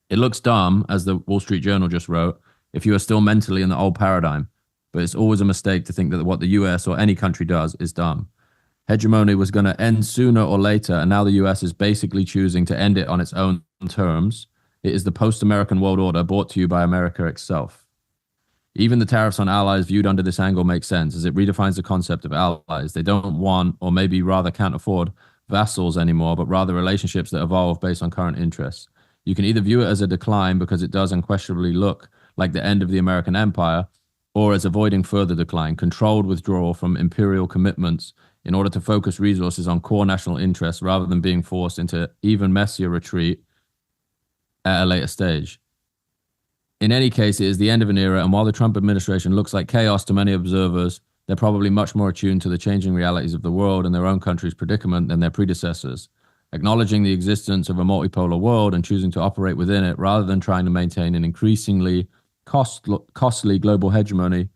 Speaker 2: It looks dumb, as the Wall Street Journal just wrote, if you are still mentally in the old paradigm. But it's always a mistake to think that what the US or any country does is dumb. Hegemony was going to end sooner or later, and now the US is basically choosing to end it on its own terms. It is the post-American world order brought to you by America itself. Even the tariffs on allies viewed under this angle make sense, as it redefines the concept of allies. They don't want, or maybe rather can't afford, vassals anymore, but rather relationships that evolve based on current interests. You can either view it as a decline because it does unquestionably look like the end of the American empire, or as avoiding further decline, controlled withdrawal from imperial commitments in order to focus resources on core national interests rather than being forced into even messier retreat at a later stage. In any case, it is the end of an era, and while the Trump administration looks like chaos to many observers, they're probably much more attuned to the changing realities of the world and their own country's predicament than their predecessors. Acknowledging the existence of a multipolar world and choosing to operate within it rather than trying to maintain an increasingly costly global hegemony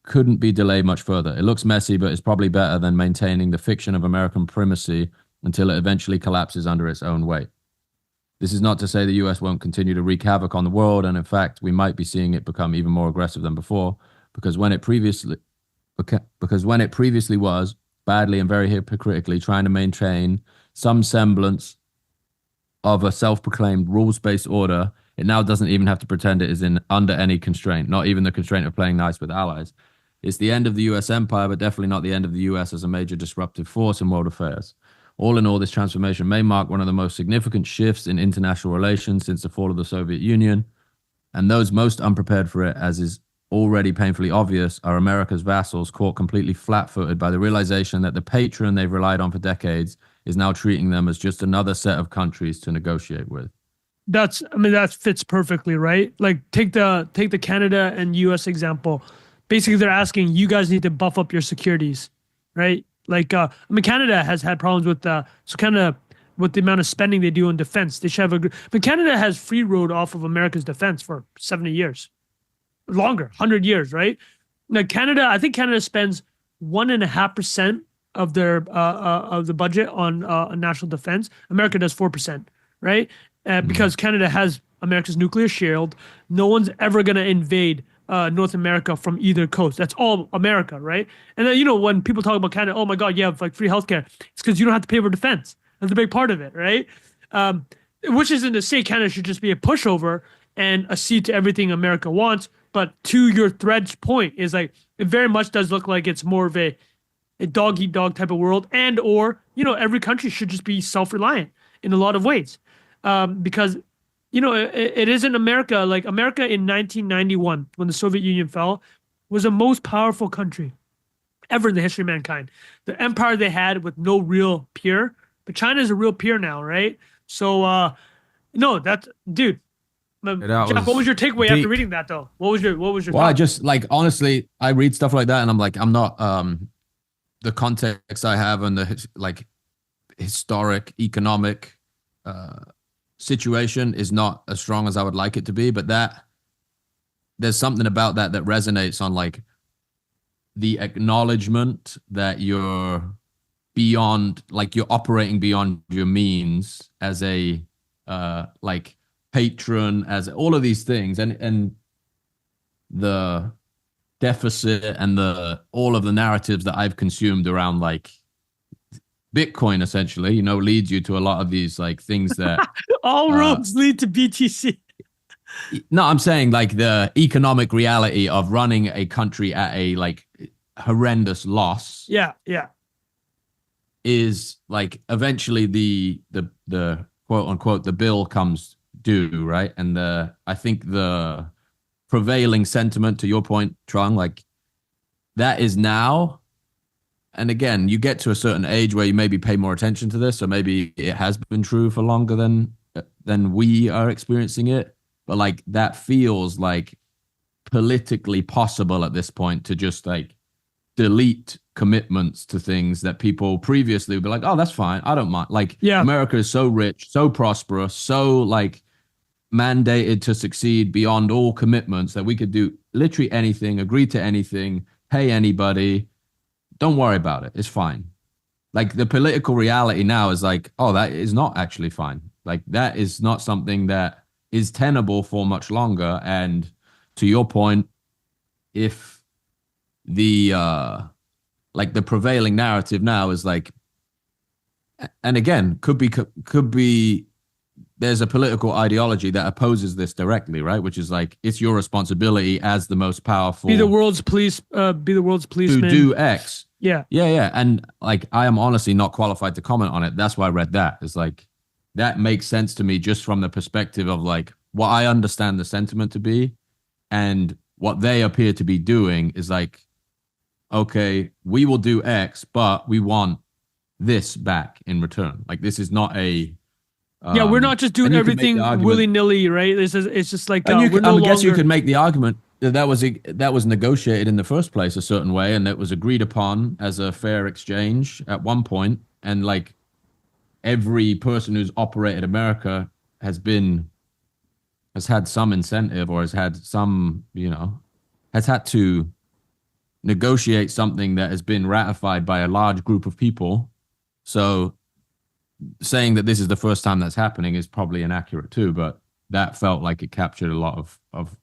Speaker 2: couldn't be delayed much further. It looks messy, but it's probably better than maintaining the fiction of American primacy until it eventually collapses under its own weight. This is not to say the US won't continue to wreak havoc on the world, and in fact, we might be seeing it become even more aggressive than before, because when it previously was, badly and very hypocritically, trying to maintain some semblance of a self-proclaimed rules-based order, it now doesn't even have to pretend it is under any constraint, not even the constraint of playing nice with allies. It's the end of the US empire, but definitely not the end of the US as a major disruptive force in world affairs. All in all, this transformation may mark one of the most significant shifts in international relations since the fall of the Soviet Union, and those most unprepared for it, as is already painfully obvious, are America's vassals caught completely flat-footed by the realization that the patron they've relied on for decades is now treating them as just another set of countries to negotiate with.
Speaker 3: That fits perfectly, right? Like take the Canada and US example. Basically, they're asking you guys need to buff up your securities, right? Like, Canada has had problems with with the amount of spending they do on defense. They should have but Canada has free road off of America's defense for 70 years, longer, 100 years, right? Now, I think Canada spends 1.5% of their of the budget on national defense. America does 4%, right? Because Canada has America's nuclear shield. No one's ever gonna invade North America from either coast. That's all America, right? And then, when people talk about Canada, oh my God, you have like free healthcare. It's because you don't have to pay for defense. That's a big part of it, right? Which isn't to say Canada should just be a pushover and accede to everything America wants. But to your thread's point is like, it very much does look like it's more of a dog eat dog type of world, and or every country should just be self-reliant in a lot of ways, because it isn't America. Like America in 1991, when the Soviet Union fell, was the most powerful country ever in the history of mankind. The empire they had with no real peer, but China is a real peer now, right? So, no, that's dude. Jeff, what was your takeaway after reading that though? What was your
Speaker 2: Well,
Speaker 3: thought?
Speaker 2: I just honestly, I read stuff like that and I'm like, I'm not the context I have and the historic economic situation is not as strong as I would like it to be, but there's something about that resonates on like the acknowledgement that you're beyond, like you're operating beyond your means as a patron, as all of these things, and the deficit and all of the narratives that I've consumed around like Bitcoin essentially, leads you to a lot of these like things that
Speaker 3: all roads lead to BTC.
Speaker 2: No, I'm saying like the economic reality of running a country at a like horrendous loss.
Speaker 3: Yeah.
Speaker 2: Is like eventually the quote unquote the bill comes due, right? And I think the prevailing sentiment, to your point, Trung, like that is now. And again, you get to a certain age where you maybe pay more attention to this, or maybe it has been true for longer than we are experiencing it. But like that feels like politically possible at this point to just like delete commitments to things that people previously would be like, oh, that's fine, I don't mind. Like,
Speaker 3: yeah.
Speaker 2: America is so rich, so prosperous, so like mandated to succeed beyond all commitments, that we could do literally anything, agree to anything, pay anybody. Don't worry about it. It's fine. Like the political reality now is like, oh, that is not actually fine. Like that is not something that is tenable for much longer. And to your point, if the like the prevailing narrative now is like, and again, could be there's a political ideology that opposes this directly, right? Which is like, it's your responsibility as the most powerful.
Speaker 3: Be the world's policeman.
Speaker 2: To do X.
Speaker 3: Yeah.
Speaker 2: Yeah. And like, I am honestly not qualified to comment on it. That's why I read that. It's like, that makes sense to me just from the perspective of like what I understand the sentiment to be, and what they appear to be doing is like, okay, we will do X, but we want this back in return. Like, this is not a
Speaker 3: we're not just doing everything willy-nilly, right? It's just like
Speaker 2: I guess you could make the argument that was negotiated in the first place a certain way, and that was agreed upon as a fair exchange at one point. And like every person who's operated America has had some incentive, or has had some, has had to negotiate something that has been ratified by a large group of people. So saying that this is the first time that's happening is probably inaccurate too, but that felt like it captured a lot of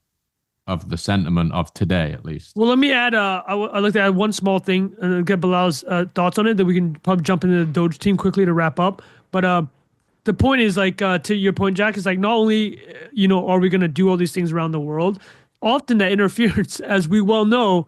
Speaker 2: the sentiment of today, at least.
Speaker 3: Well, let me add, I'd like to add one small thing and get Bilal's thoughts on it, that we can probably jump into the Doge team quickly to wrap up. But the point is, like, to your point, Jack, is like, not only, are we going to do all these things around the world, often that interference, as we well know,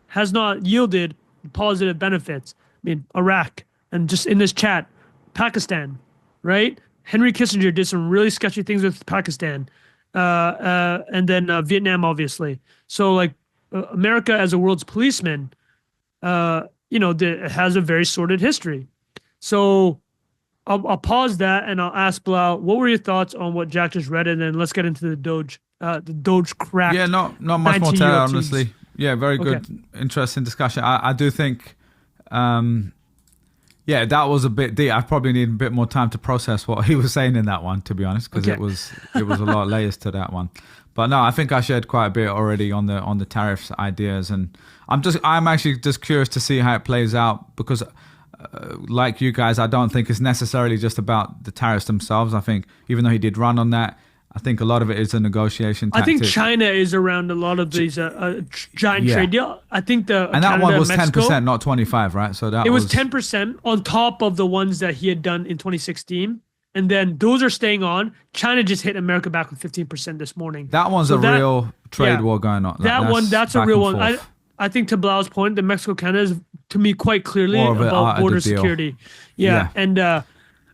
Speaker 3: has not yielded positive benefits. I mean, Iraq, and just in this chat, Pakistan, right? Henry Kissinger did some really sketchy things with Pakistan, and then Vietnam, obviously. So, like, America as a world's policeman, has a very sordid history. So I'll pause that and I'll ask Bilal, what were your thoughts on what Jack just read, and then let's get into the Doge crack.
Speaker 1: Yeah, not much more to add, honestly. Yeah, very good, interesting discussion. I do think. Yeah, that was a bit deep. I probably need a bit more time to process what he was saying in that one, to be honest, because it was a lot of layers to that one. But no, I think I shared quite a bit already on the tariffs ideas, and I'm actually just curious to see how it plays out, because like you guys, I don't think it's necessarily just about the tariffs themselves. I think even though he did run on that, I think a lot of it is a negotiation tactic.
Speaker 3: I think China is around a lot of these giant trade deal. I think
Speaker 1: that one was 10%, not 25, right? So it
Speaker 3: was 10% on top of the ones that he had done in 2016, and then those are staying on. China just hit America back with 15% this morning.
Speaker 1: That one's real trade war going on.
Speaker 3: That's a real one. I think, to Bilal's point, the Mexico-Canada is, to me, quite clearly about border security. Yeah. And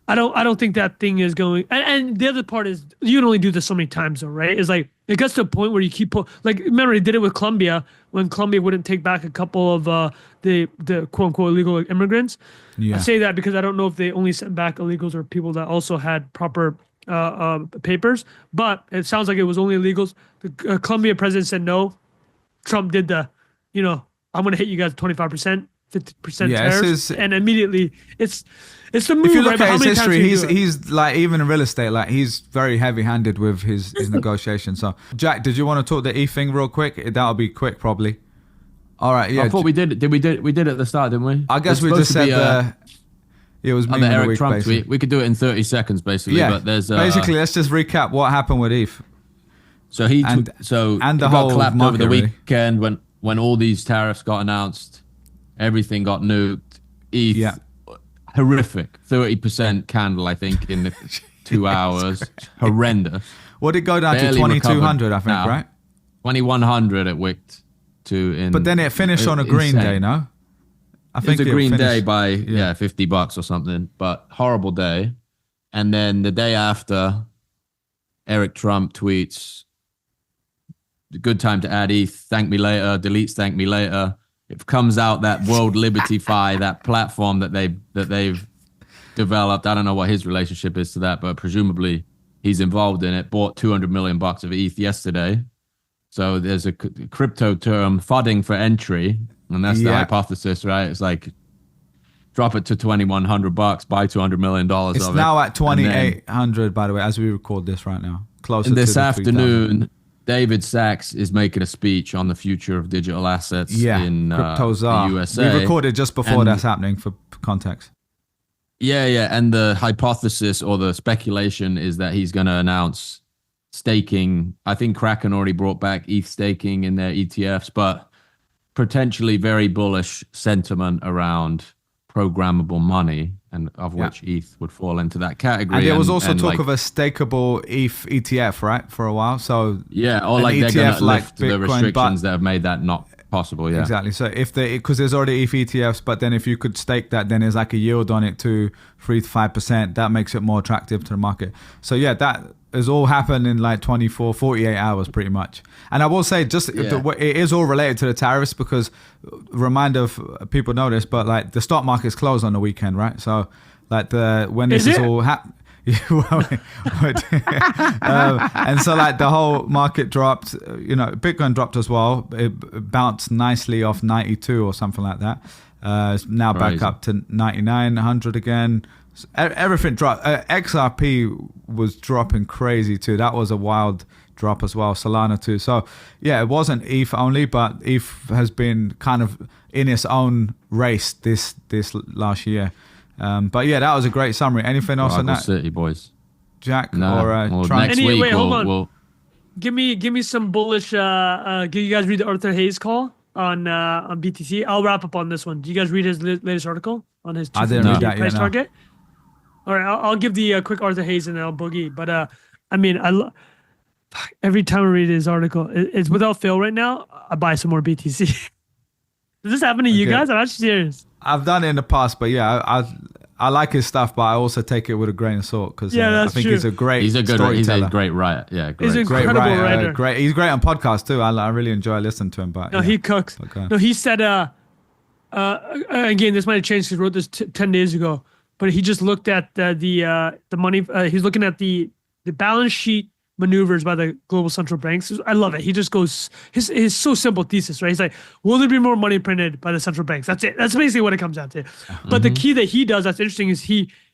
Speaker 3: I don't think that thing is going. And the other part is, you can only do this so many times, though, right? It's like, it gets to a point where you keep like, remember they did it with Colombia, when Colombia wouldn't take back a couple of the quote unquote illegal immigrants. Yeah. I say that because I don't know if they only sent back illegals or people that also had proper papers, but it sounds like it was only illegals. The Colombia president said no. Trump did I'm going to hit you guys 25%. 50% tariffs, and immediately it's the move.
Speaker 1: If you look
Speaker 3: right?
Speaker 1: at his history, he's like, even in real estate, like, he's very heavy-handed with his negotiations. So, Jack, did you want to talk the E thing real quick? That'll be quick, probably. All right, yeah.
Speaker 2: I thought we did. We did at the start, didn't we?
Speaker 1: I guess we just said it was me
Speaker 2: the Eric Trump tweet. We could do it in 30 seconds, basically.
Speaker 1: Yeah,
Speaker 2: but there's
Speaker 1: basically, let's just recap what happened with ETH.
Speaker 2: So he got clapped over the weekend when all these tariffs got announced. Everything got nuked. ETH, horrific. 30% candle, I think, in the 2 hours. Horrendous.
Speaker 1: What did it go down to? 2,200, I think, now, right?
Speaker 2: 2,100 it wicked to.
Speaker 1: But then it finished on a green day, no?
Speaker 2: I think it was a green day by $50 or something. But horrible day. And then the day after, Eric Trump tweets, "Good time to add ETH. Thank me later." Deletes "thank me later." It comes out that World Liberty Fi, that platform that they've developed. I don't know what his relationship is to that, but presumably he's involved in it. Bought $200 million of ETH yesterday. So there's a crypto term, FUDDing for entry, and that's the hypothesis, right? It's like, drop it to $2,100, buy $200 million of it.
Speaker 1: It's now at 2,800, by the way, as we record this right now. closer
Speaker 2: And
Speaker 1: to
Speaker 2: this
Speaker 1: the 3,000.
Speaker 2: afternoon, David Sachs is making a speech on the future of digital assets in the USA.
Speaker 1: We recorded just before that's happening for context.
Speaker 2: Yeah. And the hypothesis or the speculation is that he's going to announce staking. I think Kraken already brought back ETH staking in their ETFs, but potentially very bullish sentiment around programmable money, and of which ETH would fall into that category.
Speaker 1: And there was also talk of a stakeable ETH ETF, right, for a while. So
Speaker 2: or like they're going to lift the restrictions that have made that not possible. Yeah,
Speaker 1: exactly. So if because there's already ETH ETFs, but then if you could stake that, then there's like a yield on it to 3 to 5%. That makes it more attractive to the market. So yeah, that has all happened in like 24, 48 hours pretty much. And I will say it is all related to the tariffs, because reminder of people know this, but like the stock market's closed on the weekend, right? So like when this is all happening. And so like the whole market dropped, Bitcoin dropped as well. It bounced nicely off 92 or something like that. It's now back up to 99, 100 again. Everything dropped. XRP was dropping crazy too. That was a wild drop as well. Solana too. So yeah, it wasn't ETH only, but ETH has been kind of in its own race this last year. But yeah, that was a great summary. Anything else on that?
Speaker 2: City boys,
Speaker 1: Jack?
Speaker 2: No. Next week
Speaker 3: wait, hold on. Give me some bullish. Can you guys read the Arthur Hayes call on BTC? I'll wrap up on this one. Do you guys read his latest article on his
Speaker 1: I didn't read that
Speaker 3: price
Speaker 1: yet,
Speaker 3: target? All right, I'll give the quick Arthur Hayes and then I'll boogie. But I mean, every time I read his article, it's without fail right now. I buy some more BTC. Does this happen to you guys? I'm actually serious.
Speaker 1: I've done it in the past, but yeah, I like his stuff, but I also take it with a grain of salt, because I think he's a great storyteller.
Speaker 2: He's a great writer. Yeah,
Speaker 3: he's an incredible writer.
Speaker 1: Great. He's great on podcasts too. I really enjoy listening to him. But
Speaker 3: no, he cooks. Okay. No, he said. Again, this might have changed. He wrote this 10 days ago, but he just looked at the money. He's looking at the balance sheet maneuvers by the global central banks. I love it. He just goes, his so simple thesis, right? He's like, will there be more money printed by the central banks? That's it. That's basically what it comes down to. But the key that he does that's interesting is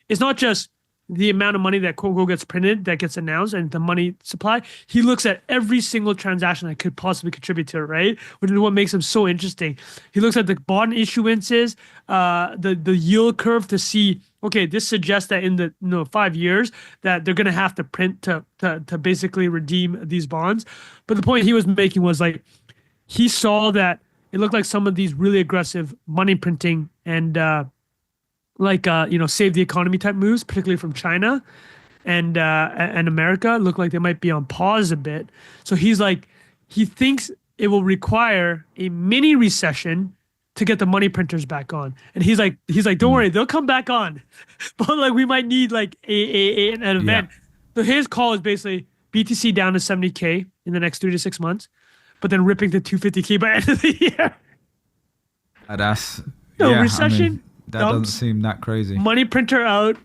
Speaker 3: it's not just the amount of money that quote unquote gets printed, that gets announced, and the money supply. He looks at every single transaction that could possibly contribute to it, right? Which is what makes him so interesting. He looks at the bond issuances, the yield curve to see, okay, this suggests that in the 5 years that they're gonna have to print to basically redeem these bonds. But the point he was making was like, he saw that it looked like some of these really aggressive money printing and save the economy type moves, particularly from China and America, look like they might be on pause a bit. So he's like, he thinks it will require a mini recession to get the money printers back on. And he's like, don't worry, they'll come back on, but like we might need like an event. Yeah. So his call is basically BTC down to 70K in the next 3 to 6 months, but then ripping to 250K by end of the year. Recession.
Speaker 1: That doesn't seem that crazy.
Speaker 3: Money printer out,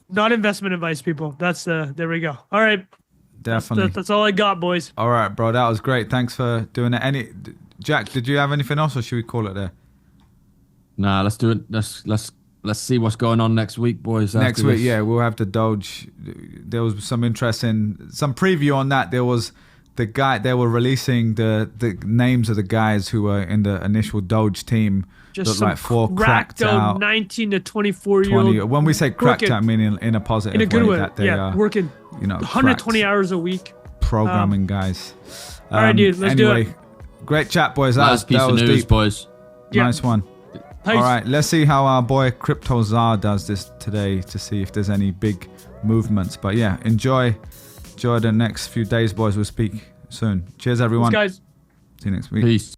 Speaker 3: not investment advice, people. There we go. All right.
Speaker 1: Definitely.
Speaker 3: That's all I got, boys.
Speaker 1: All right, bro. That was great. Thanks for doing it. Jack, did you have anything else, or should we call it there?
Speaker 2: Nah, let's do it. Let's see what's going on next week, boys.
Speaker 1: Next week, yeah, we'll have the Doge. There was some preview on that. There was the guy. They were releasing the names of the guys who were in the initial Doge team.
Speaker 3: Just some like 4 cracked out 19 to 24-year-old.
Speaker 1: When we say cracked out, meaning in a positive
Speaker 3: in a good way.
Speaker 1: That they are
Speaker 3: working 120 hours a week.
Speaker 1: Programming guys.
Speaker 3: All right, dude, let's do it.
Speaker 1: Great chat, boys. That was
Speaker 2: news,
Speaker 1: deep,
Speaker 2: boys.
Speaker 1: Nice one. All right, let's see how our boy Crypto Czar does this today to see if there's any big movements. But yeah, enjoy the next few days, boys. We'll speak soon. Cheers, everyone.
Speaker 3: Thanks, guys.
Speaker 1: See you next week.
Speaker 2: Peace.